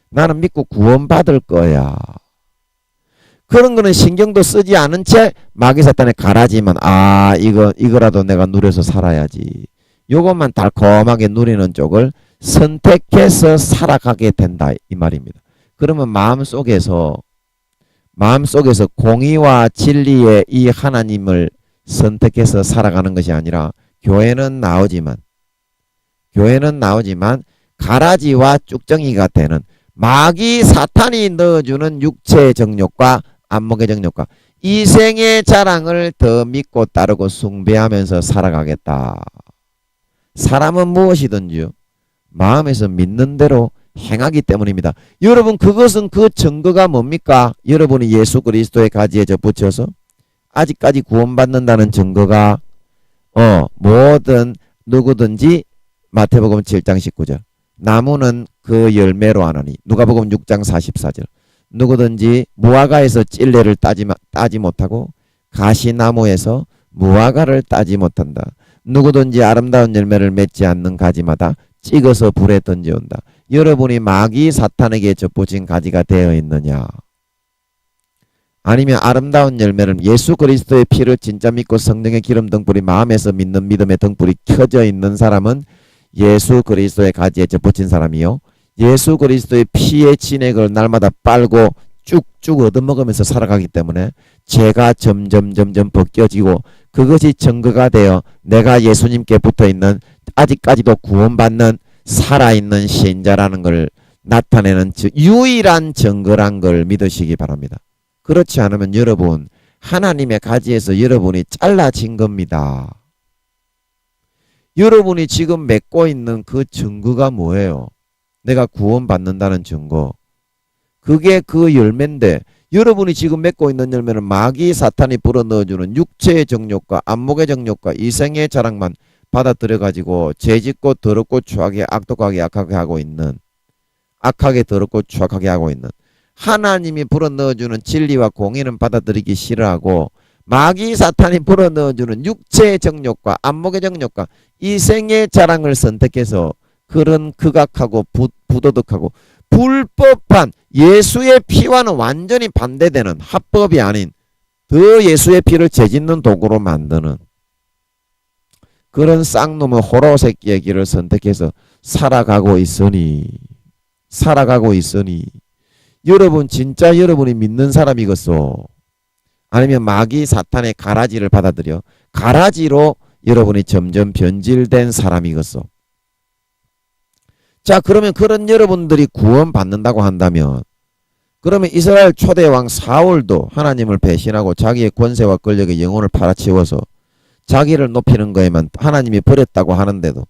나는 믿고 구원받을 거야, 그런 거는 신경도 쓰지 않은 채 마귀 사탄의 가라지만 이거라도 내가 누려서 살아야지. 요것만 달콤하게 누리는 쪽을 선택해서 살아가게 된다 이 말입니다. 그러면 마음속에서 공의와 진리의 이 하나님을 선택해서 살아가는 것이 아니라 교회는 나오지만 가라지와 쭉정이가 되는 마귀 사탄이 넣어주는 육체의 정욕과 안목의 정욕과 이생의 자랑을 더 믿고 따르고 숭배하면서 살아가겠다. 사람은 무엇이든지요 마음에서 믿는 대로 행하기 때문입니다. 여러분 그것은 그 증거가 뭡니까? 여러분이 예수 그리스도의 가지에 접붙여서 아직까지 구원받는다는 증거가 뭐든 누구든지 마태복음 7장 19절 나무는 그 열매로 하나니 누가복음 6장 44절 누구든지 무화과에서 찔레를 따지 못하고 가시나무에서 무화과를 따지 못한다. 누구든지 아름다운 열매를 맺지 않는 가지마다 찍어서 불에 던져온다. 여러분이 마귀 사탄에게 접붙인 가지가 되어 있느냐? 아니면 아름다운 열매를 예수 그리스도의 피를 진짜 믿고 성령의 기름 등불이 마음에서 믿는 믿음의 등불이 켜져 있는 사람은 예수 그리스도의 가지에 접붙인 사람이요. 예수 그리스도의 피의 진액을 날마다 빨고 쭉쭉 얻어먹으면서 살아가기 때문에 죄가 점점 벗겨지고 그것이 증거가 되어 내가 예수님께 붙어있는 아직까지도 구원받는 살아있는 신자라는 걸 나타내는 유일한 증거란 걸 믿으시기 바랍니다. 그렇지 않으면 여러분 하나님의 가지에서 여러분이 잘라진 겁니다. 여러분이 지금 맺고 있는 그 증거가 뭐예요? 내가 구원받는다는 증거. 그게 그 열매인데 여러분이 지금 맺고 있는 열매는 마귀 사탄이 불어넣어주는 육체의 정욕과 안목의 정욕과 이생의 자랑만 받아들여가지고 죄짓고 더럽고 추하게 악독하게 악하게 하고 있는 악하게 더럽고 추악하게 하고 있는 하나님이 불어넣어주는 진리와 공의는 받아들이기 싫어하고 마귀 사탄이 불어넣어주는 육체의 정욕과 안목의 정욕과 이생의 자랑을 선택해서 그런 극악하고 부도덕하고 불법한 예수의 피와는 완전히 반대되는 합법이 아닌 더 예수의 피를 죄짓는 도구로 만드는 그런 쌍놈의 호로 새끼의 길을 선택해서 살아가고 있으니 여러분 진짜 여러분이 믿는 사람이겠소? 아니면 마귀 사탄의 가라지를 받아들여 가라지로 여러분이 점점 변질된 사람이겠소? 자, 그러면 그런 여러분들이 구원받는다고 한다면 그러면 이스라엘 초대왕 사울도 하나님을 배신하고 자기의 권세와 권력의 영혼을 팔아치워서 자기를 높이는 거에만 하나님이 버렸다고 하는데도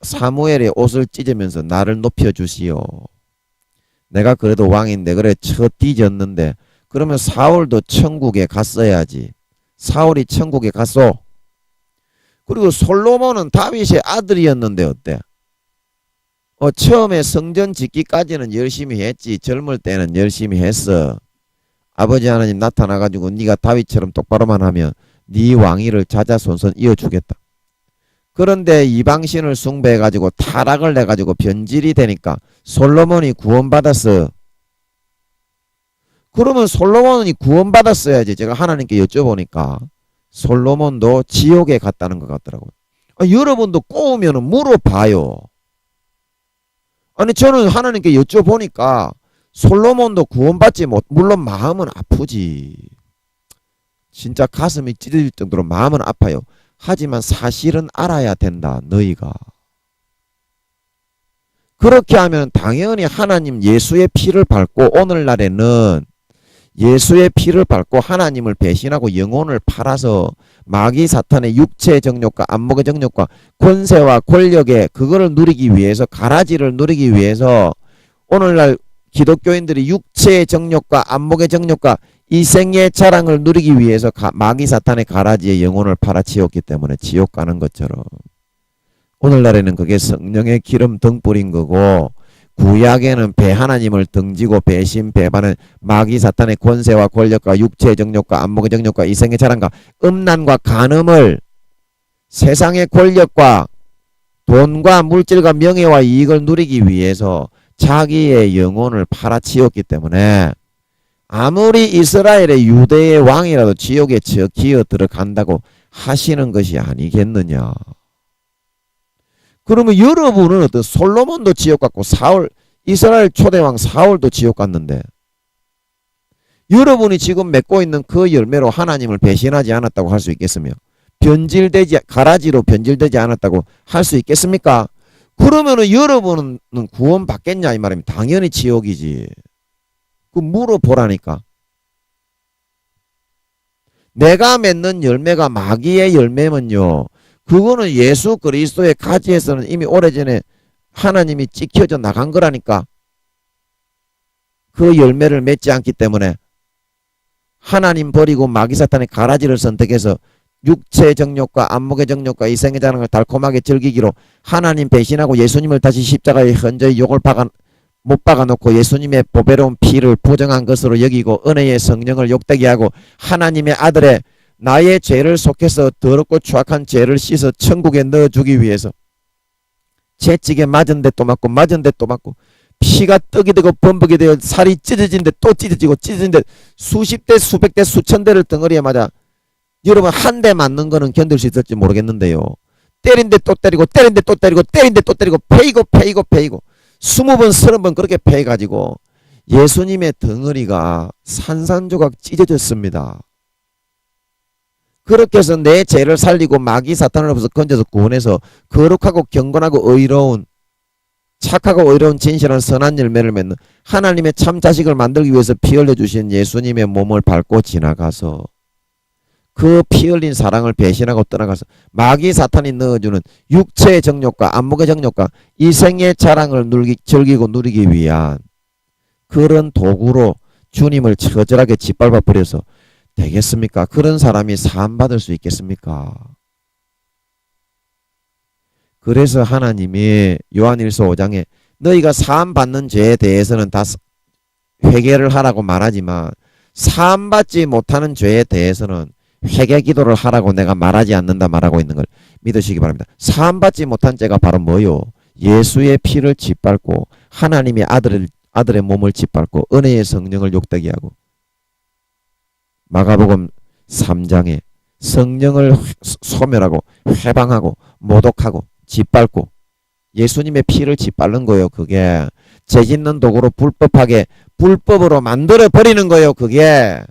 사무엘의 옷을 찢으면서 나를 높여주시오. 내가 그래도 왕인데 그래 쳐 뒤졌는데 그러면 사울도 천국에 갔어야지. 사울이 천국에 갔어. 그리고 솔로몬은 다윗의 아들이었는데 어때? 처음에 성전 짓기까지는 열심히 했지. 젊을 때는 열심히 했어. 아버지 하나님 나타나가지고 네가 다윗처럼 똑바로만 하면 네 왕위를 자자손손 이어주겠다. 그런데 이방신을 숭배해가지고 타락을 해가지고 변질이 되니까 솔로몬이 구원받았어. 그러면 솔로몬이 구원받았어야지. 제가 하나님께 여쭤보니까 솔로몬도 지옥에 갔다는 것 같더라고요. 여러분도 꼬우면 물어봐요. 아니 저는 하나님께 여쭤보니까 솔로몬도 구원받지 못, 물론 마음은 아프지. 진짜 가슴이 찢어질 정도로 마음은 아파요. 하지만 사실은 알아야 된다. 너희가. 그렇게 하면 당연히 하나님 예수의 피를 밟고 오늘날에는 예수의 피를 밟고 하나님을 배신하고 영혼을 팔아서 마귀 사탄의 육체의 정욕과 안목의 정욕과 권세와 권력의 그거를 누리기 위해서 가라지를 누리기 위해서 오늘날 기독교인들이 육체의 정욕과 안목의 정욕과 이생의 자랑을 누리기 위해서 마귀 사탄의 가라지에 영혼을 팔아치웠기 때문에 지옥 가는 것처럼 오늘날에는 그게 성령의 기름 등불인 거고 구약에는 하나님을 등지고 배신 배반은 마귀 사탄의 권세와 권력과 육체의 정욕과 안목의 정욕과 이생의 자랑과 음란과 간음을 세상의 권력과 돈과 물질과 명예와 이익을 누리기 위해서 자기의 영혼을 팔아치웠기 때문에 아무리 이스라엘의 유대의 왕이라도 지옥에 기어 들어간다고 하시는 것이 아니겠느냐. 그러면 여러분은 어떤 솔로몬도 지옥 갔고 이스라엘 초대왕 사울도 지옥 갔는데 여러분이 지금 맺고 있는 그 열매로 하나님을 배신하지 않았다고 할 수 있겠으며 가라지로 변질되지 않았다고 할 수 있겠습니까? 그러면은 여러분은 구원 받겠냐 이 말입니다. 당연히 지옥이지. 그 물어보라니까. 내가 맺는 열매가 마귀의 열매면요. 그거는 예수 그리스도의 가지에서는 이미 오래전에 하나님이 찍혀져 나간 거라니까. 그 열매를 맺지 않기 때문에 하나님 버리고 마귀 사탄의 가라지를 선택해서 육체의 정욕과 안목의 정욕과 이생의 자랑을 달콤하게 즐기기로 하나님 배신하고 예수님을 다시 십자가에 현저히 욕을 못 박아놓고 예수님의 보배로운 피를 부정한 것으로 여기고 은혜의 성령을 욕되게 하고 하나님의 아들의 나의 죄를 속해서 더럽고 추악한 죄를 씻어 천국에 넣어주기 위해서 채찍에 맞은 데 또 맞고 맞은 데 또 맞고 피가 떡이 되고 범벅이 되어 살이 찢어진 데 또 찢어지고 찢어진 데 수십 대 수백 대 수천 대를 덩어리에 맞아. 여러분 한 대 맞는 거는 견딜 수 있을지 모르겠는데요. 때린 데 또 때리고 때린 데 또 때리고 때린 데 또 때리고 패이고 20번 30번 그렇게 패가지고 예수님의 덩어리가 산산조각 찢어졌습니다. 그렇게 해서 내 죄를 살리고 마귀 사탄으로부터 건져서 구원해서 거룩하고 경건하고 의로운 착하고 의로운 진실한 선한 열매를 맺는 하나님의 참 자식을 만들기 위해서 피 흘려주신 예수님의 몸을 밟고 지나가서 그 피 흘린 사랑을 배신하고 떠나가서 마귀 사탄이 넣어주는 육체의 정욕과 안목의 정욕과 이생의 자랑을 즐기고 누리기 위한 그런 도구로 주님을 처절하게 짓밟아 버려서 되겠습니까? 그런 사람이 사함받을 수 있겠습니까? 그래서 하나님이 요한일서 5장에 너희가 사함받는 죄에 대해서는 다 회개를 하라고 말하지만 사함받지 못하는 죄에 대해서는 회개 기도를 하라고 내가 말하지 않는다 말하고 있는 걸 믿으시기 바랍니다. 사함받지 못한 죄가 바로 뭐요? 예수의 피를 짓밟고 하나님의 아들의 몸을 짓밟고 은혜의 성령을 욕되게 하고 마가복음 3장에 성령을 소멸하고 회방하고 모독하고 짓밟고 예수님의 피를 짓밟는 거예요. 그게 죄 짓는 도구로 불법으로 만들어 버리는 거예요. 그게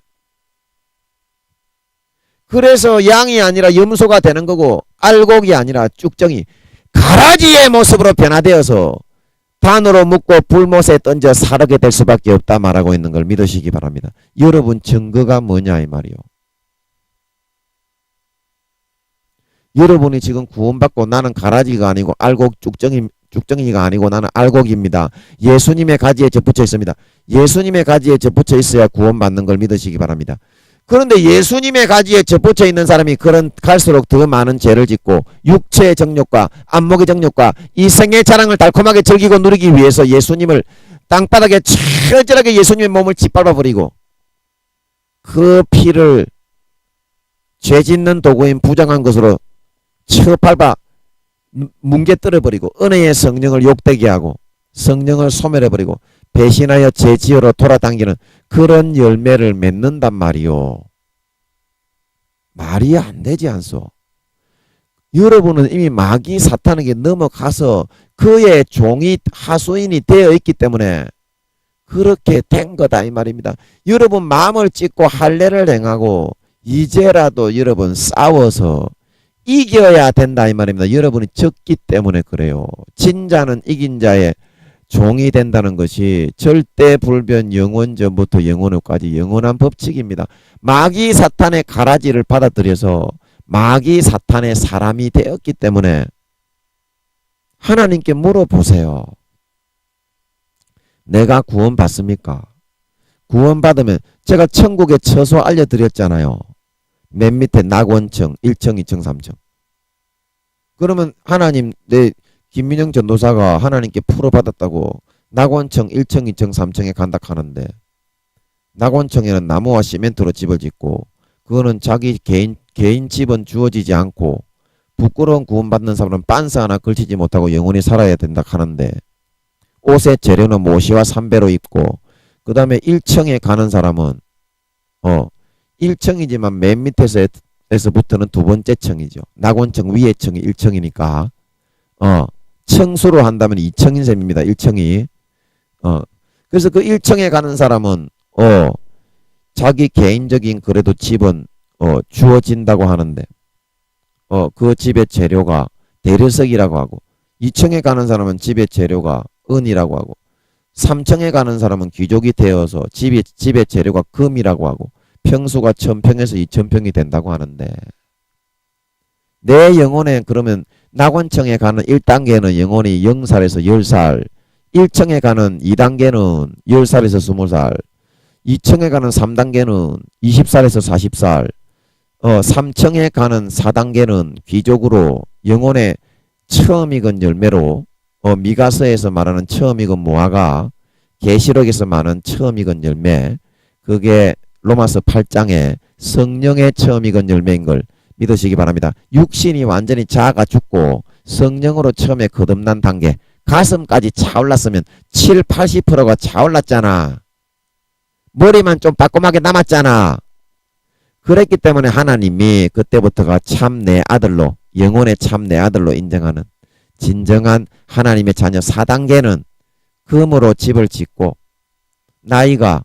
그래서 양이 아니라 염소가 되는 거고 알곡이 아니라 쭉정이 가라지의 모습으로 변화되어서 단으로 묶고 불못에 던져 사르게 될 수밖에 없다 말하고 있는 걸 믿으시기 바랍니다. 여러분 증거가 뭐냐 이 말이요. 여러분이 지금 구원받고 나는 가라지가 아니고 알곡 쭉정이가 아니고 나는 알곡입니다. 예수님의 가지에 접붙여 있습니다. 예수님의 가지에 접붙여 있어야 구원받는 걸 믿으시기 바랍니다. 그런데 예수님의 가지에 접붙여 있는 사람이 갈수록 더 많은 죄를 짓고 육체의 정욕과 안목의 정욕과 이생의 자랑을 달콤하게 즐기고 누리기 위해서 예수님을 땅바닥에 철저하게 예수님의 몸을 짓밟아 버리고 그 피를 죄 짓는 도구인 부정한 것으로 쳐밟아 뭉개뜨려 버리고 은혜의 성령을 욕되게 하고 성령을 소멸해 버리고 배신하여 죄지으로 돌아당기는 그런 열매를 맺는단 말이요. 말이 안 되지 않소. 여러분은 이미 마귀 사탄에게 넘어가서 그의 종이 하수인이 되어 있기 때문에 그렇게 된 거다 이 말입니다. 여러분 마음을 찢고 할례를 행하고 이제라도 여러분 싸워서 이겨야 된다 이 말입니다. 여러분이 졌기 때문에 그래요. 진자는 이긴 자의 종이 된다는 것이 절대 불변 영원전부터 영원후까지 영원한 법칙입니다. 마귀 사탄의 가라지를 받아들여서 마귀 사탄의 사람이 되었기 때문에 하나님께 물어보세요. 내가 구원받습니까? 구원받으면 제가 천국의 처소 알려드렸잖아요. 맨 밑에 낙원청 1청 2청 3청. 그러면 하나님 내 김민영 전도사가 하나님께 풀어받았다고 낙원청 1청 2청 3청에 간다 하는데 낙원청에는 나무와 시멘트로 집을 짓고 그거는 자기 개인 집은 주어지지 않고 부끄러운 구원받는 사람은 빤스 하나 걸치지 못하고 영원히 살아야 된다 하는데 옷의 재료는 모시와 삼배로 입고 그 다음에 1층에 가는 사람은 1층이지만 맨 밑에서부터는 두 번째 층이죠. 낙원층 위에 층이 1층이니까 층수로 한다면 2층인 셈입니다. 1층이. 그래서 그 1층에 가는 사람은 자기 개인적인 그래도 집은 주어진다고 하는데 그 집의 재료가 대리석이라고 하고, 2층에 가는 사람은 집의 재료가 은이라고 하고, 3층에 가는 사람은 귀족이 되어서 집의 재료가 금이라고 하고, 평수가 1000평에서 2000평이 된다고 하는데, 내 영혼에 그러면 낙원층에 가는 1단계는 영혼이 0살에서 10살, 1층에 가는 2단계는 10살에서 20살, 2층에 가는 3단계는 20살에서 40살, 3층에 가는 4단계는 귀족으로 영혼의 처음 익은 열매로, 미가서에서 말하는 처음 익은 무화과, 계시록에서 말하는 처음 익은 열매, 그게 로마서 8장에 성령의 처음 익은 열매인 걸 믿으시기 바랍니다. 육신이 완전히 자아가 죽고 성령으로 처음에 거듭난 단계, 가슴까지 차올랐으면 7, 80%가 차올랐잖아. 머리만 좀 빠꼼하게 남았잖아. 그랬기 때문에 하나님이 그때부터가 참 내 아들로, 영혼의 참 내 아들로 인정하는 진정한 하나님의 자녀. 4단계는 금으로 집을 짓고 나이가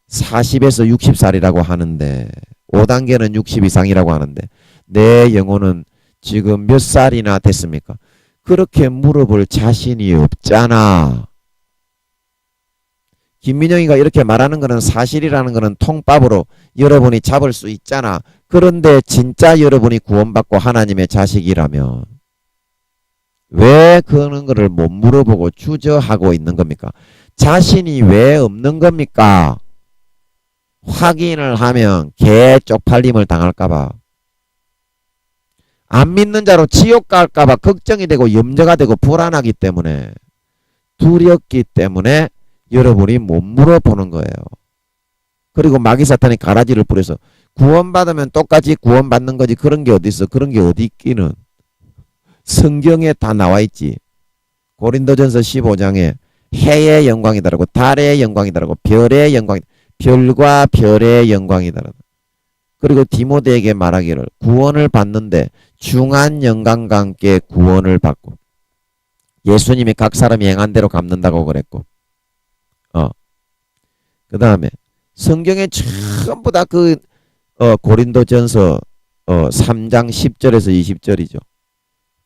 40에서 60살이라고 하는데, 5단계는 60 이상이라고 하는데, 내 영혼은 지금 몇 살이나 됐습니까? 그렇게 물어볼 자신이 없잖아. 김민영이가 이렇게 말하는 거는 사실이라는 거는 통밥으로 여러분이 잡을 수 있잖아. 그런데 진짜 여러분이 구원받고 하나님의 자식이라면 왜 그런 거를 못 물어보고 주저하고 있는 겁니까? 자신이 왜 없는 겁니까? 확인을 하면 개 쪽팔림을 당할까봐, 안 믿는 자로 지옥 갈까봐 걱정이 되고 염려가 되고 불안하기 때문에, 두렵기 때문에 여러분이 못 물어보는 거예요. 그리고 마귀 사탄이 가라지를 뿌려서 구원받으면 똑같이 구원받는 거지, 그런 게 어디 있어? 그런 게 어디 있기는. 성경에 다 나와 있지. 고린도전서 15장에 해의 영광이다라고, 달의 영광이다라고, 별의 영광, 별과 별의 영광이다라고. 그리고 디모데에게 말하기를 구원을 받는데 중한 영광과 함께 구원을 받고, 예수님이 각 사람이 행한 대로 갚는다고 그랬고, 그 다음에 성경에 전부 다 고린도전서 3장 10절에서 20절이죠.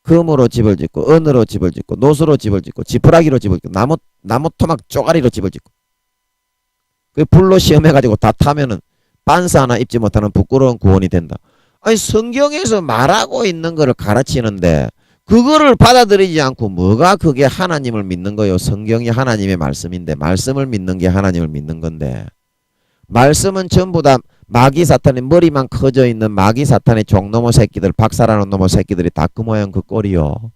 금으로 집을 짓고, 은으로 집을 짓고, 노수로 집을 짓고, 지푸라기로 집을 짓고, 나무 토막 쪼가리로 집을 짓고, 그 불로 시험해가지고 다 타면은 반스 하나 입지 못하는 부끄러운 구원이 된다. 아니, 성경에서 말하고 있는 거를 가르치는데 그거를 받아들이지 않고 뭐가 그게 하나님을 믿는 거요? 성경이 하나님의 말씀인데, 말씀을 믿는 게 하나님을 믿는 건데, 말씀은 전부 다 마귀 사탄의 머리만 커져 있는 마귀 사탄의 종놈의 새끼들, 박사라는 놈의 새끼들이 다 그 모양 그 꼴이요.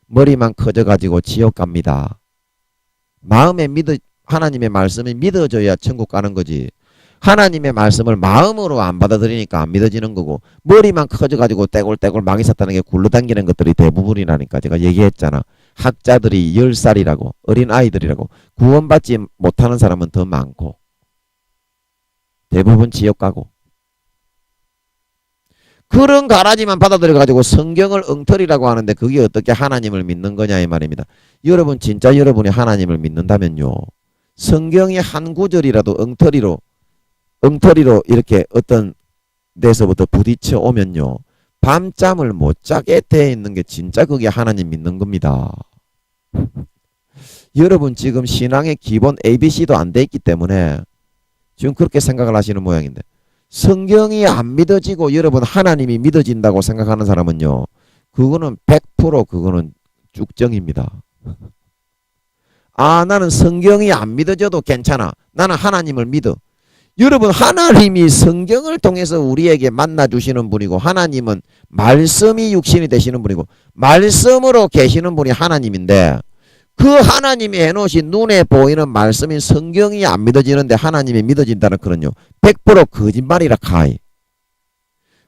머리만 커져 가지고 지옥 갑니다. 마음에 하나님의 말씀이 믿어져야 천국 가는 거지. 하나님의 말씀을 마음으로 안 받아들이니까 안 믿어지는 거고, 머리만 커져가지고 떼굴떼굴 마귀 사탄에게 굴러당기는 것들이 대부분이라니까. 제가 얘기했잖아. 학자들이 10살이라고, 어린 아이들이라고. 구원받지 못하는 사람은 더 많고 대부분 지옥 가고. 그런 가라지만 받아들여가지고 성경을 엉터리라고 하는데 그게 어떻게 하나님을 믿는 거냐 이 말입니다. 여러분, 진짜 여러분이 하나님을 믿는다면요, 성경이 한 구절이라도 엉터리로 이렇게 어떤 데서부터 부딪혀 오면요, 밤잠을 못 자게 돼 있는 게 진짜 그게 하나님 믿는 겁니다. 여러분 지금 신앙의 기본 ABC도 안 돼 있기 때문에 지금 그렇게 생각을 하시는 모양인데, 성경이 안 믿어지고 여러분 하나님이 믿어진다고 생각하는 사람은요, 그거는 100% 그거는 쭉정입니다. 아, 나는 성경이 안 믿어져도 괜찮아, 나는 하나님을 믿어. 여러분, 하나님이 성경을 통해서 우리에게 만나주시는 분이고, 하나님은 말씀이 육신이 되시는 분이고, 말씀으로 계시는 분이 하나님인데, 그 하나님이 해놓으신 눈에 보이는 말씀인 성경이 안 믿어지는데 하나님이 믿어진다는 그런요, 100% 거짓말이라 카이.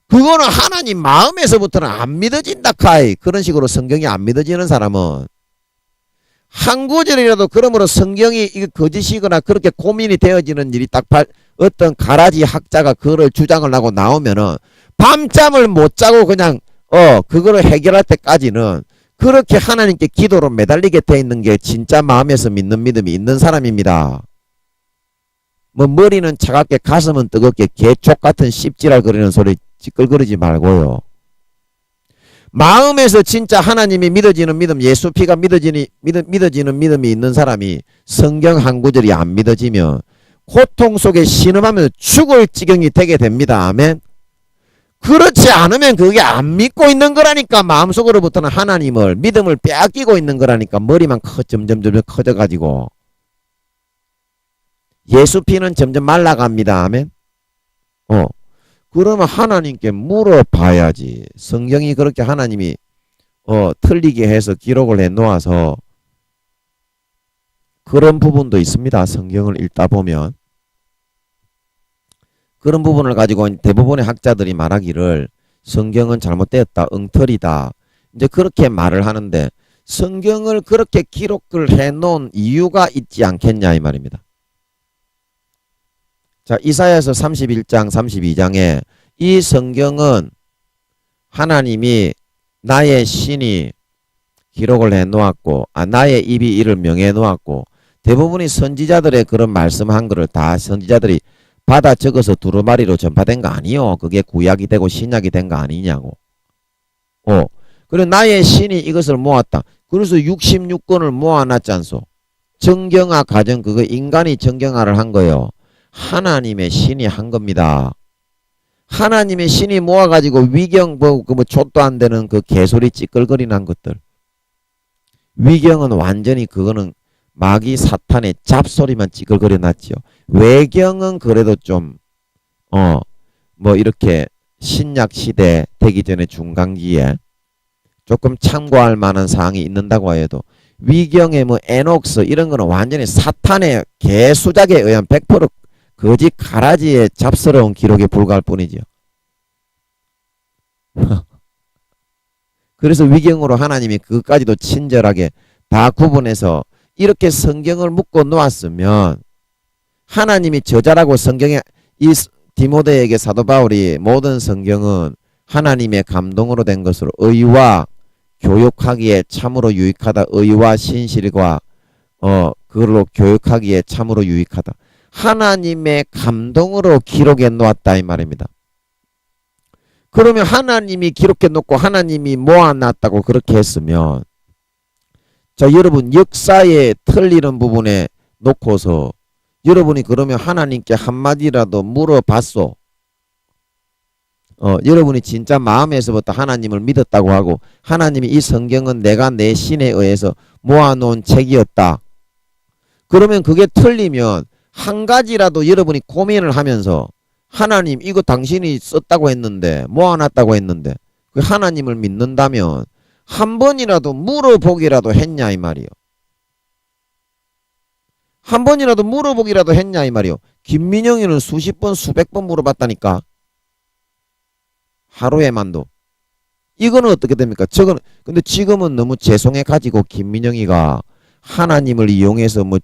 그거는 하나님 마음에서부터는 안 믿어진다 카이. 그런 식으로 성경이 안 믿어지는 사람은 한 구절이라도 그러므로 성경이 이거 거짓이거나 그렇게 고민이 되어지는 일이 딱 어떤 가라지 학자가 그거를 주장을 하고 나오면은 밤잠을 못 자고 그냥 그거를 해결할 때까지는 그렇게 하나님께 기도로 매달리게 돼 있는 게 진짜 마음에서 믿는 믿음이 있는 사람입니다. 뭐 머리는 차갑게 가슴은 뜨겁게 개촉 같은 씹지랄 거리는 소리 찌끌거리지 말고요. 마음에서 진짜 하나님이 믿어지는 믿음, 예수 피가 믿어지는 믿음이 있는 사람이 성경 한 구절이 안 믿어지면 고통 속에 신음하면서 죽을 지경이 되게 됩니다. 아멘. 그렇지 않으면 그게 안 믿고 있는 거라니까. 마음속으로부터는 하나님을 믿음을 빼앗기고 있는 거라니까. 머리만 점점 커져가지고 예수 피는 점점 말라갑니다. 아멘. 그러면 하나님께 물어봐야지. 성경이 그렇게 하나님이 틀리게 해서 기록을 해 놓아서 그런 부분도 있습니다. 성경을 읽다 보면 그런 부분을 가지고 대부분의 학자들이 말하기를 성경은 잘못되었다, 엉터리다, 이제 그렇게 말을 하는데 성경을 그렇게 기록을 해 놓은 이유가 있지 않겠냐 이 말입니다. 자, 이사야서 31장 32장에 이 성경은 하나님이 나의 신이 기록을 해 놓았고 나의 입이 이를 명해 놓았고 대부분이 선지자들의 그런 말씀한 거를 다 선지자들이 받아 적어서 두루마리로 전파된 거 아니요. 그게 구약이 되고 신약이 된 거 아니냐고. 그리고 나의 신이 이것을 모았다. 그래서 66권을 모아놨지 않소. 정경화 가정 그거 인간이 정경화를 한 거예요. 하나님의 신이 한 겁니다. 하나님의 신이 모아가지고 위경 뭐 족도 안 되는 그 개소리 찌끌거리는 것들. 위경은 완전히 그거는 마귀 사탄의 잡소리만 찌끌거려 놨지요. 외경은 그래도 좀 뭐 이렇게 신약 시대 되기 전에 중간기에 조금 참고할 만한 사항이 있는다고 해도 위경의 뭐 에녹스 이런 거는 완전히 사탄의 개수작에 의한 100% 거짓 가라지의 잡스러운 기록에 불과할 뿐이죠. 그래서 위경으로 하나님이 그것까지도 친절하게 다 구분해서 이렇게 성경을 묶어 놓았으면 하나님이 저자라고 성경에 이 디모데에게 사도 바울이 모든 성경은 하나님의 감동으로 된 것으로 의와 교육하기에 참으로 유익하다. 의와 신실과 그걸로 교육하기에 참으로 유익하다. 하나님의 감동으로 기록해 놓았다 이 말입니다. 그러면 하나님이 기록해 놓고 하나님이 모아놨다고 그렇게 했으면 자 여러분 역사에 틀리는 부분에 놓고서 여러분이 그러면 하나님께 한마디라도 물어봤소. 여러분이 진짜 마음에서부터 하나님을 믿었다고 하고 하나님이 이 성경은 내가 내 신에 의해서 모아놓은 책이었다. 그러면 그게 틀리면 한 가지라도 여러분이 고민을 하면서 하나님 이거 당신이 썼다고 했는데 모아놨다고 했는데 그 하나님을 믿는다면 한 번이라도 물어보기라도 했냐 이 말이요. 한 번이라도 물어보기라도 했냐 이 말이요. 김민영이는 수십 번 수백 번 물어봤다니까. 하루에만도. 이거는 어떻게 됩니까? 근데 지금은 너무 죄송해 가지고 김민영이가 하나님을 이용해서 뭐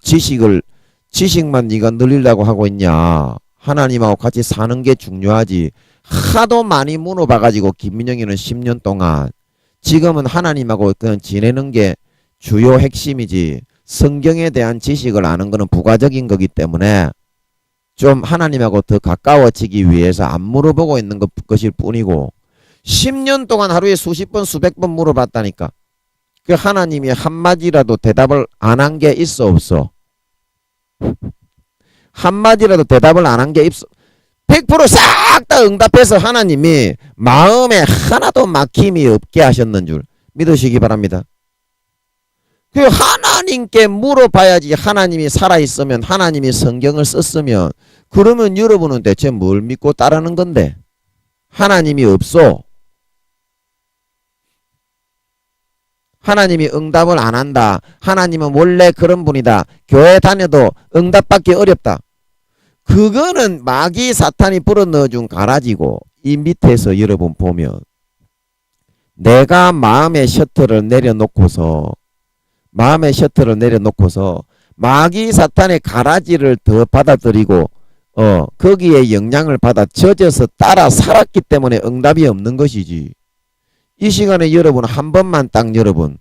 지식만 네가 늘리려고 하고 있냐. 하나님하고 같이 사는 게 중요하지. 하도 많이 물어봐가지고 김민영이는 10년 동안 지금은 하나님하고 그냥 지내는 게 주요 핵심이지. 성경에 대한 지식을 아는 것은 부가적인 거기 때문에 좀 하나님하고 더 가까워지기 위해서 안 물어보고 있는 것일 뿐이고 10년 동안 하루에 수십 번 수백 번 물어봤다니까. 그 하나님이 한마디라도 대답을 안 한 게 있어 없어? 한마디라도 대답을 안 한 게 있어. 100% 싹 다 응답해서 하나님이 마음에 하나도 막힘이 없게 하셨는 줄 믿으시기 바랍니다. 그 하나님께 물어봐야지. 하나님이 살아있으면 하나님이 성경을 썼으면 그러면 여러분은 대체 뭘 믿고 따르는 건데? 하나님이 없어. 하나님이 응답을 안 한다. 하나님은 원래 그런 분이다. 교회 다녀도 응답받기 어렵다. 그거는 마귀 사탄이 불어넣어준 가라지고 이 밑에서 여러분 보면 내가 마음의 셔터를 내려놓고서 마음의 셔틀을 내려놓고서 마귀 사탄의 가라지를 더 받아들이고 거기에 영향을 받아 젖어서 따라 살았기 때문에 응답이 없는 것이지. 이 시간에 여러분 한 번만 딱 여러분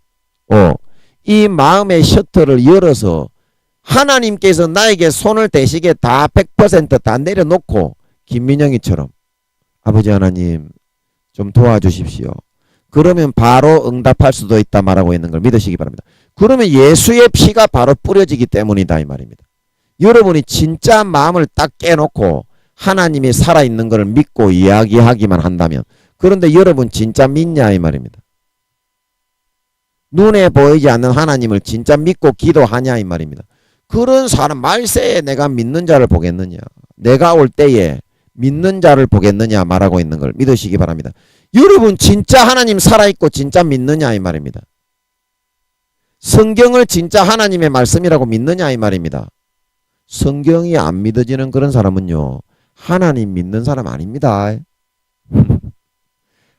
이 마음의 셔틀을 열어서 하나님께서 나에게 손을 대시게 다 100% 내려놓고 김민영이처럼 아버지 하나님 좀 도와주십시오. 그러면 바로 응답할 수도 있다 말하고 있는 걸 믿으시기 바랍니다. 그러면 예수의 피가 바로 뿌려지기 때문이다 이 말입니다. 여러분이 진짜 마음을 딱 깨놓고 하나님이 살아있는 걸 믿고 이야기하기만 한다면, 그런데 여러분 진짜 믿냐 이 말입니다. 눈에 보이지 않는 하나님을 진짜 믿고 기도하냐 이 말입니다. 그런 사람 말세에 내가 믿는 자를 보겠느냐, 내가 올 때에 믿는 자를 보겠느냐 말하고 있는 걸 믿으시기 바랍니다. 여러분 진짜 하나님 살아있고 진짜 믿느냐 이 말입니다. 성경을 진짜 하나님의 말씀이라고 믿느냐 이 말입니다. 성경이 안 믿어지는 그런 사람은요 하나님 믿는 사람 아닙니다.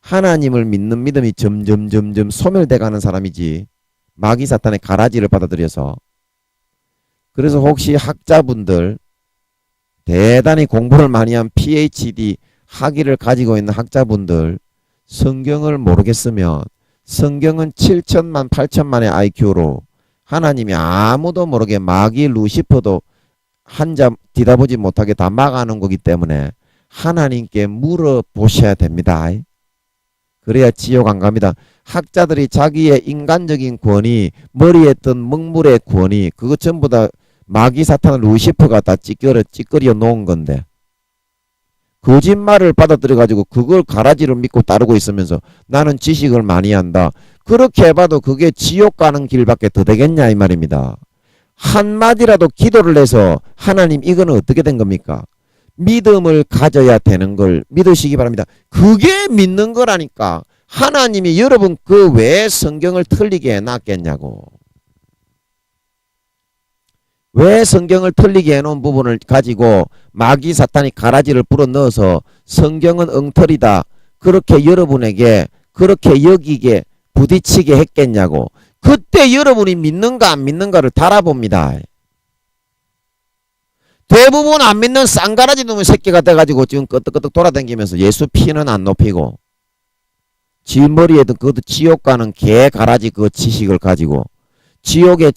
하나님을 믿는 믿음이 점점 소멸돼가는 사람이지 마귀 사탄의 가라지를 받아들여서. 그래서 혹시 학자분들, 대단히 공부를 많이 한 PhD 학위를 가지고 있는 학자분들, 성경을 모르겠으면 성경은 7천만 8천만의 IQ로 하나님이 아무도 모르게 마귀 루시퍼도 한자 뒤다보지 못하게 다 막아놓은 거기 때문에 하나님께 물어보셔야 됩니다. 그래야 지옥 안 갑니다. 학자들이 자기의 인간적인 권위, 머리에 뜬 먹물의 권위, 그거 전부 다 마귀 사탄 루시퍼가 다 찌꺼려 놓은 건데, 거짓말을 받아들여가지고 그걸 가라지로 믿고 따르고 있으면서 나는 지식을 많이 한다. 그렇게 해봐도 그게 지옥 가는 길밖에 더 되겠냐 이 말입니다. 한마디라도 기도를 해서 하나님 이거는 어떻게 된 겁니까? 믿음을 가져야 되는 걸 믿으시기 바랍니다. 그게 믿는 거라니까. 하나님이 여러분 그 왜 성경을 틀리게 해놨겠냐고. 왜 성경을 틀리게 해놓은 부분을 가지고 마귀 사탄이 가라지를 불어넣어서 성경은 엉터리다, 그렇게 여러분에게 그렇게 여기게 부딪히게 했겠냐고. 그때 여러분이 믿는가 안 믿는가를 달아봅니다. 대부분 안 믿는 쌍가라지 놈의 새끼가 돼가지고 지금 끄떡끄떡 돌아다니면서 예수 피는 안 높이고 지 머리에도 그것도 지옥 가는 개 가라지 그 지식을 가지고 지옥에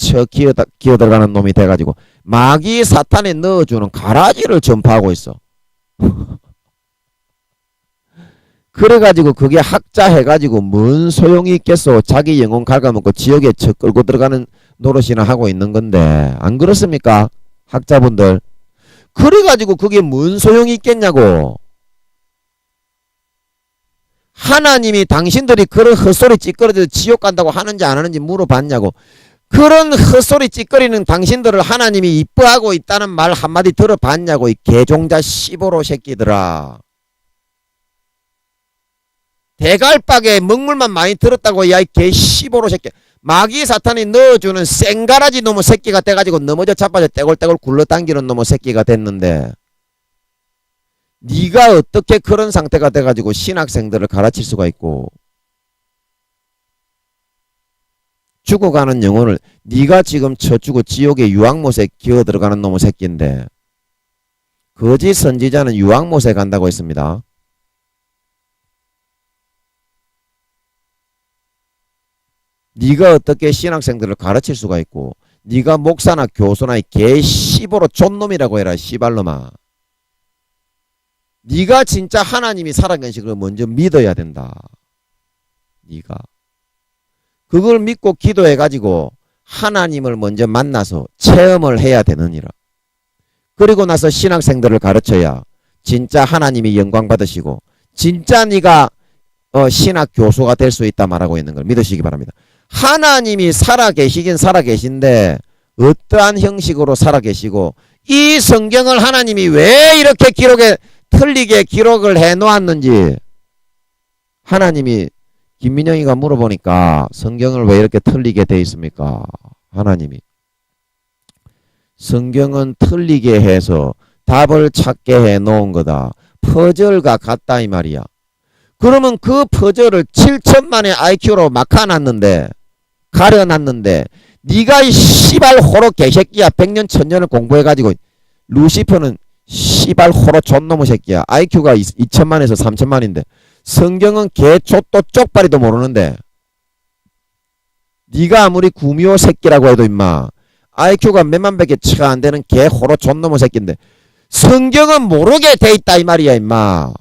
기어 들어가는 놈이 돼가지고 마귀 사탄에 넣어주는 가라지를 전파하고 있어. 그래가지고 그게 학자 해가지고 뭔 소용이 있겠어. 자기 영혼 갉아먹고 지옥에 끌고 들어가는 노릇이나 하고 있는 건데 안 그렇습니까? 학자분들. 그래가지고 그게 뭔 소용이 있겠냐고. 하나님이 당신들이 그런 헛소리 찌꺼리들 지옥 간다고 하는지 안 하는지 물어봤냐고. 그런 헛소리 찌꺼리는 당신들을 하나님이 이뻐하고 있다는 말 한마디 들어봤냐고. 이 개종자 씨보로 새끼들아. 대갈박에 먹물만 많이 들었다고 야 이 개 씨보로 새끼. 마귀 사탄이 넣어주는 생가라지 놈의 새끼가 돼가지고 넘어져 자빠져 떼골떼골 굴러당기는 놈의 새끼가 됐는데, 네가 어떻게 그런 상태가 돼가지고 신학생들을 가르칠 수가 있고, 죽어가는 영혼을 네가 지금 쳐주고 지옥의 유황못에 기어 들어가는 놈의 새끼인데, 거짓 선지자는 유황못에 간다고 했습니다. 네가 어떻게 신학생들을 가르칠 수가 있고, 네가 목사나 교수나 개 씨보로 촌놈이라고 해라. 씨발놈아. 네가 진짜 하나님이 살아계신 걸 먼저 믿어야 된다. 네가 그걸 믿고 기도해가지고 하나님을 먼저 만나서 체험을 해야 되느니라. 그리고 나서 신학생들을 가르쳐야 진짜 하나님이 영광 받으시고 진짜 네가 신학 교수가 될 수 있다 말하고 있는 걸 믿으시기 바랍니다. 하나님이 살아계시긴 살아계신데 어떠한 형식으로 살아계시고, 이 성경을 하나님이 왜 이렇게 틀리게 기록을 해놓았는지 하나님이, 김민영이가 물어보니까 성경을 왜 이렇게 틀리게 돼 있습니까? 하나님이 성경은 틀리게 해서 답을 찾게 해놓은 거다. 퍼즐과 같다 이 말이야. 그러면 그 퍼즐을 7천만의 IQ로 막아놨는데, 가려놨는데, 네가 이 씨발 호로 개새끼야. 100년 1000년을 공부해가지고 루시퍼는 씨발 호로 촌놈의 새끼야. IQ가 2000만에서 3000만인데 성경은 개초또 쪽발이도 모르는데 네가 아무리 구미호 새끼라고 해도 임마 IQ가 몇만 백에 치가 안 되는 개 호로 촌놈의 새끼인데 성경은 모르게 돼 있다 이 말이야 임마.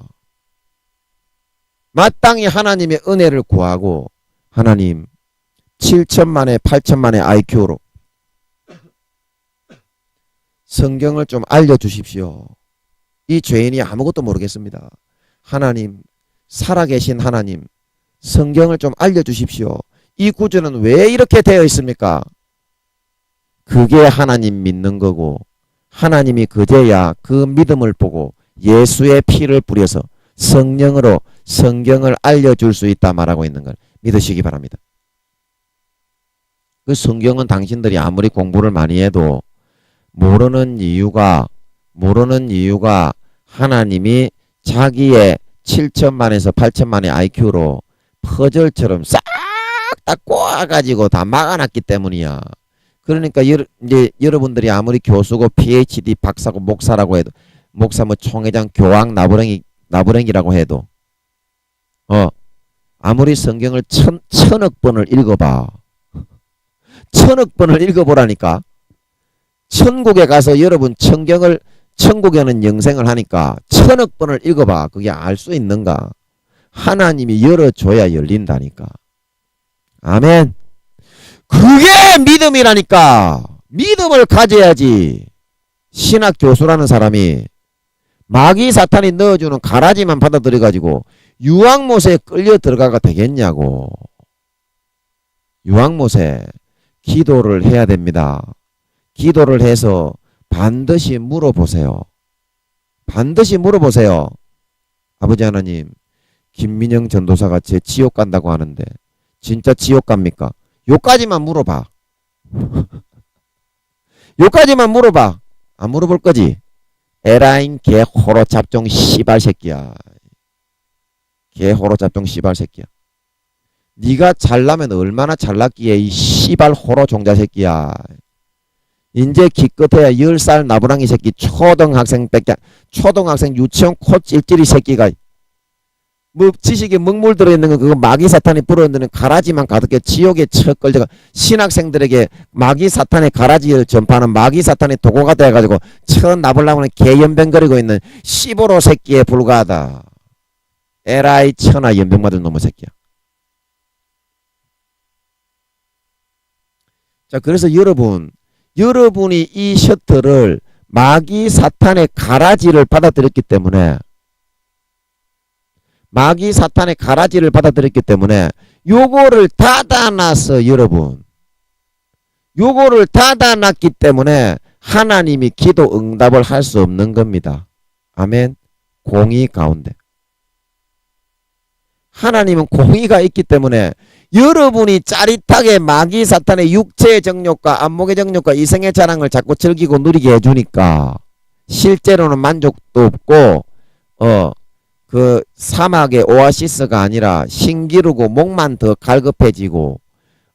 마땅히 하나님의 은혜를 구하고 하나님 7천만에 8천만의 IQ로 성경을 좀 알려주십시오. 이 죄인이 아무것도 모르겠습니다. 하나님, 살아계신 하나님, 성경을 좀 알려주십시오. 이 구조는 왜 이렇게 되어 있습니까? 그게 하나님 믿는 거고 하나님이 그제야 그 믿음을 보고 예수의 피를 뿌려서 성령으로 성경을 알려줄 수 있다 말하고 있는 걸 믿으시기 바랍니다. 그 성경은 당신들이 아무리 공부를 많이 해도 모르는 이유가 하나님이 자기의 7천만에서 8천만의 IQ로 퍼즐처럼 싹 다 꼬아가지고 다 막아놨기 때문이야. 그러니까 이제 여러분들이 아무리 교수고 PhD 박사고 목사라고 해도 목사 뭐 총회장 교황 나부랭이라고 해도 아무리 성경을 천억 번을 읽어봐. 천억 번을 읽어보라니까. 천국에 가서 여러분 천국에는 영생을 하니까 천억 번을 읽어봐. 그게 알 수 있는가? 하나님이 열어줘야 열린다니까. 아멘. 그게 믿음이라니까. 믿음을 가져야지. 신학 교수라는 사람이 마귀 사탄이 넣어주는 가라지만 받아들여가지고 유황못에 끌려 들어가가 되겠냐고. 유황못에 기도를 해야 됩니다. 기도를 해서 반드시 물어보세요. 반드시 물어보세요. 아버지 하나님, 김민영 전도사가 제 지옥 간다고 하는데 진짜 지옥 갑니까? 요까지만 물어봐. 요까지만 물어봐. 안 물어볼 거지? 에라인 개 호로 잡종 씨발 새끼야. 개 호로 잡종 씨발 새끼야. 네가 잘나면 얼마나 잘났기에 이 씨발 호로 종자 새끼야. 인제 기껏해야 10살 나부랑이 새끼 초등학생 유치원 코 찔찔이 새끼가 뭐 지식에 먹물 들어있는 거 그거 마귀 사탄이 불어넣는 가라지만 가득해 지옥에 척 걸려가 신학생들에게 마귀 사탄의 가라지를 전파하는 마귀 사탄의 도구가 돼가지고 천 나불나무는 개연병거리고 있는 씨보로 새끼에 불과하다. 에라이 천하 연병맞을 놈의 새끼야. 자, 그래서 여러분이 이 셔틀을 마귀 사탄의 가라지를 받아들였기 때문에 요거를 닫아놨어. 여러분 요거를 닫아놨기 때문에 하나님이 기도 응답을 할 수 없는 겁니다. 아멘. 공의 가운데 하나님은 공의가 있기 때문에 여러분이 짜릿하게 마귀 사탄의 육체의 정욕과 안목의 정욕과 이생의 자랑을 자꾸 즐기고 누리게 해주니까 실제로는 만족도 없고 그 사막의 오아시스가 아니라 신기루고 목만 더 갈급해지고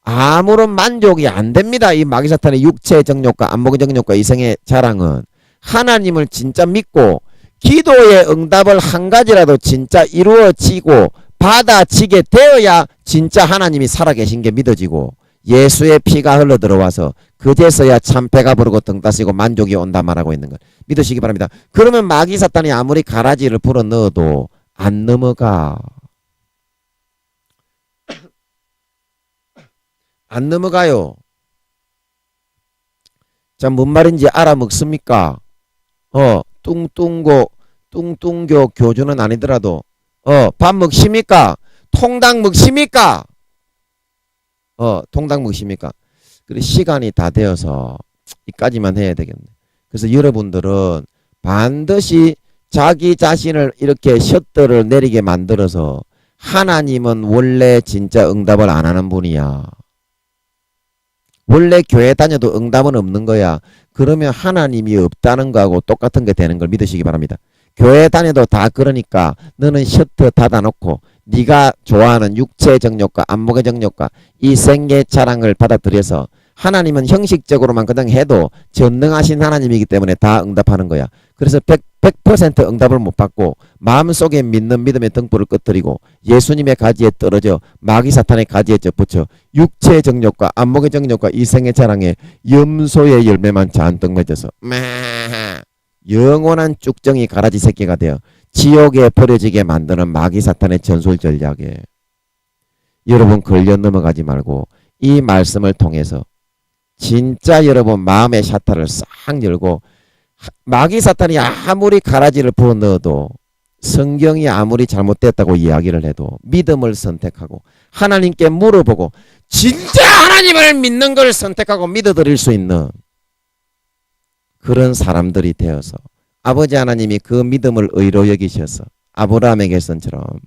아무런 만족이 안 됩니다. 이 마귀 사탄의 육체의 정욕과 안목의 정욕과 이생의 자랑은 하나님을 진짜 믿고 기도의 응답을 한 가지라도 진짜 이루어지고 받아지게 되어야 진짜 하나님이 살아계신 게 믿어지고 예수의 피가 흘러 들어와서 그제서야 참 배가 부르고 등 따시고 만족이 온다 말하고 있는 걸 믿으시기 바랍니다. 그러면 마귀 사탄이 아무리 가라지를 불어 넣어도 안 넘어가. 안 넘어가요. 자, 뭔 말인지 알아먹습니까? 뚱뚱교 교주는 아니더라도 밥 먹십니까? 통닭 먹십니까? 통닭 먹십니까? 그래 시간이 다 되어서 이까지만 해야 되겠네. 그래서 여러분들은 반드시 자기 자신을 이렇게 셔터를 내리게 만들어서 하나님은 원래 진짜 응답을 안 하는 분이야. 원래 교회 다녀도 응답은 없는 거야. 그러면 하나님이 없다는 거하고 똑같은 게 되는 걸 믿으시기 바랍니다. 교회 다녀도 다 그러니까 너는 셔터 닫아놓고 네가 좋아하는 육체의 정욕과 안목의 정욕과 이 생의 자랑을 받아들여서 하나님은 형식적으로만 그냥 해도 전능하신 하나님이기 때문에 다 응답하는 거야. 그래서 100% 응답을 못 받고 마음속에 믿는 믿음의 등불을 끄트리고 예수님의 가지에 떨어져 마귀 사탄의 가지에 젖붙여 육체의 정욕과 안목의 정욕과 이생의 자랑에 염소의 열매만 잔뜩 맺어서 영원한 쭉정이 가라지 새끼가 되어 지옥에 버려지게 만드는 마귀 사탄의 전술 전략에 여러분 걸려 넘어가지 말고 이 말씀을 통해서 진짜 여러분 마음의 샤타를 싹 열고 마귀 사탄이 아무리 가라지를 부어 넣어도 성경이 아무리 잘못됐다고 이야기를 해도 믿음을 선택하고 하나님께 물어보고 진짜 하나님을 믿는 걸 선택하고 믿어드릴 수 있는 그런 사람들이 되어서 아버지 하나님이 그 믿음을 의로 여기셔서 아브라함에게서처럼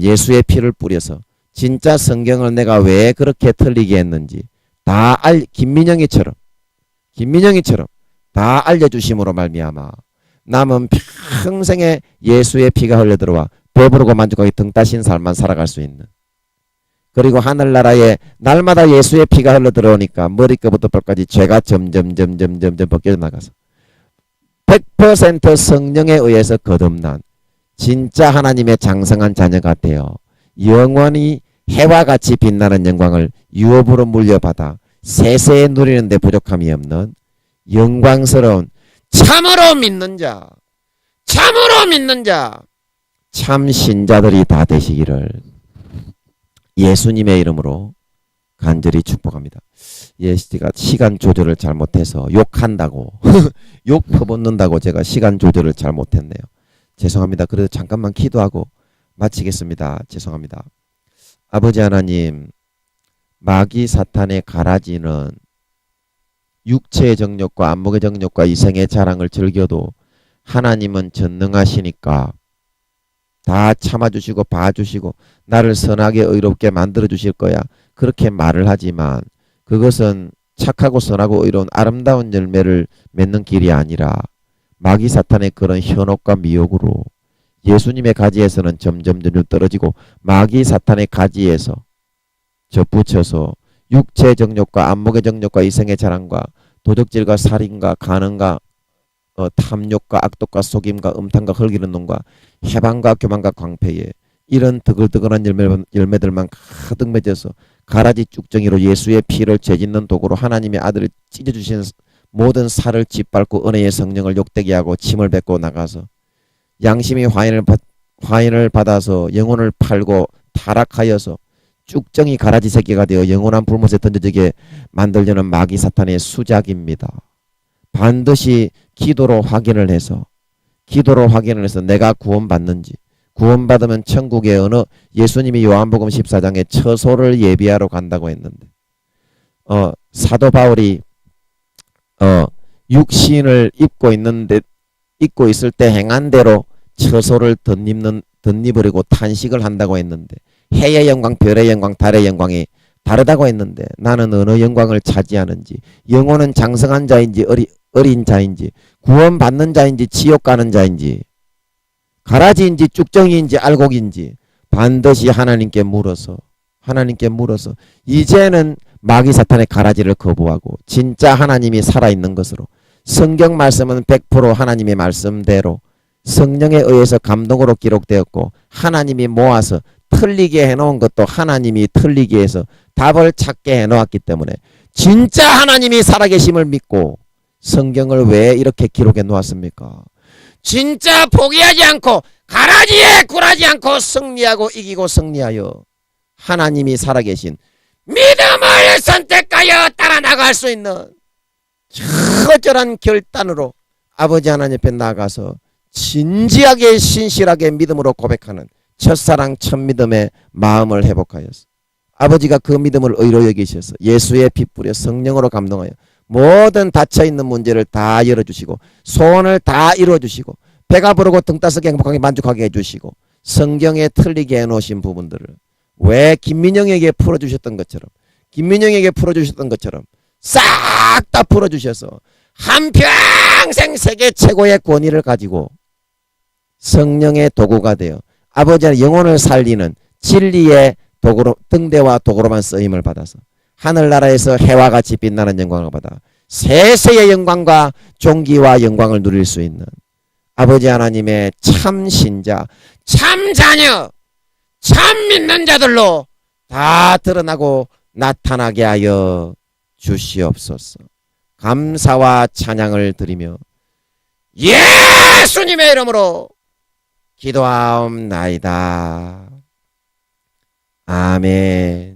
예수의 피를 뿌려서 진짜 성경을 내가 왜 그렇게 틀리게 했는지 다 김민영이처럼 다 알려주심으로 말미암아 남은 평생에 예수의 피가 흘러들어와 배부르고 만족하게 등 따신 삶만 살아갈 수 있는 그리고 하늘나라에 날마다 예수의 피가 흘러들어오니까 머리끝부터 발까지 죄가 점점 벗겨져 나가서 100% 성령에 의해서 거듭난 진짜 하나님의 장성한 자녀가 되어 영원히 해와 같이 빛나는 영광을 유업으로 물려받아 세세에 누리는 데 부족함이 없는 영광스러운 참으로 믿는 자 참 신자들이 다 되시기를 예수님의 이름으로 간절히 축복합니다. 제가 시간 조절을 잘못해서 욕한다고 욕 퍼붓는다고 제가 시간 조절을 잘못했네요. 죄송합니다. 그래도 잠깐만 기도하고 마치겠습니다. 죄송합니다. 아버지 하나님, 마귀 사탄의 가라지는 육체의 정욕과 안목의 정욕과 이생의 자랑을 즐겨도 하나님은 전능하시니까 다 참아주시고 봐주시고 나를 선하게 의롭게 만들어주실 거야. 그렇게 말을 하지만 그것은 착하고 선하고 의로운 아름다운 열매를 맺는 길이 아니라 마귀 사탄의 그런 현혹과 미혹으로 예수님의 가지에서는 점점 떨어지고 마귀 사탄의 가지에서 접붙여서 육체의 정욕과 안목의 정욕과 이생의 자랑과 도적질과 살인과 간음과 탐욕과 악독과 속임과 음탕과 흘기는 놈과 해방과 교만과 광폐에 이런 드글드글한 열매들만 가득 맺어서 가라지 쭉정이로 예수의 피를 죄짓는 도구로 하나님의 아들을 찢어주신 모든 살을 짓밟고 은혜의 성령을 욕되게 하고 침을 뱉고 나가서 양심이 화인을 받아서 영혼을 팔고 타락하여서 쭉정이 가라지 새끼가 되어 영원한 불못에 던져지게 만들려는 마귀 사탄의 수작입니다. 반드시 기도로 확인을 해서 내가 구원받는지 구원받으면 천국의 어느 예수님이 요한복음 14장에 처소를 예비하러 간다고 했는데 사도 바울이 육신을 입고 있을 때 행한 대로 처소를 덧입으려고 탄식을 한다고 했는데 해의 영광, 별의 영광, 달의 영광이 다르다고 했는데 나는 어느 영광을 차지하는지 영혼은 장성한 자인지 어린 자인지 구원받는 자인지 지옥 가는 자인지 가라지인지 쭉정이인지 알곡인지 반드시 하나님께 물어서 이제는 마귀 사탄의 가라지를 거부하고 진짜 하나님이 살아있는 것으로 성경 말씀은 100% 하나님의 말씀대로 성령에 의해서 감동으로 기록되었고 하나님이 모아서 틀리게 해놓은 것도 하나님이 틀리게 해서 답을 찾게 해놓았기 때문에 진짜 하나님이 살아계심을 믿고 성경을 왜 이렇게 기록해 놓았습니까? 진짜 포기하지 않고 가라지에 굴하지 않고 승리하고 이기고 승리하여 하나님이 살아계신 믿음을 선택하여 따라 나갈 수 있는 처절한 결단으로 아버지 하나님 앞에 나가서 진지하게 신실하게 믿음으로 고백하는 첫사랑 첫믿음의 마음을 회복하였어. 아버지가 그 믿음을 의로 여기셔서 예수의 피 뿌려 성령으로 감동하여 모든 닫혀있는 문제를 다 열어주시고 소원을 다 이루어주시고 배가 부르고 등 따스게 행복하게 만족하게 해주시고 성경에 틀리게 해놓으신 부분들을 왜 김민영에게 풀어주셨던 것처럼 싹 다 풀어주셔서 한평생 세계 최고의 권위를 가지고 성령의 도구가 되어 아버지의 영혼을 살리는 진리의 도구로 등대와 도구로만 쓰임을 받아서 하늘나라에서 해와 같이 빛나는 영광을 받아 세세의 영광과 존귀와 영광을 누릴 수 있는 아버지 하나님의 참 신자, 참 자녀, 참 믿는 자들로 다 드러나고 나타나게 하여 주시옵소서. 감사와 찬양을 드리며 예수님의 이름으로 기도하옵나이다. 아멘.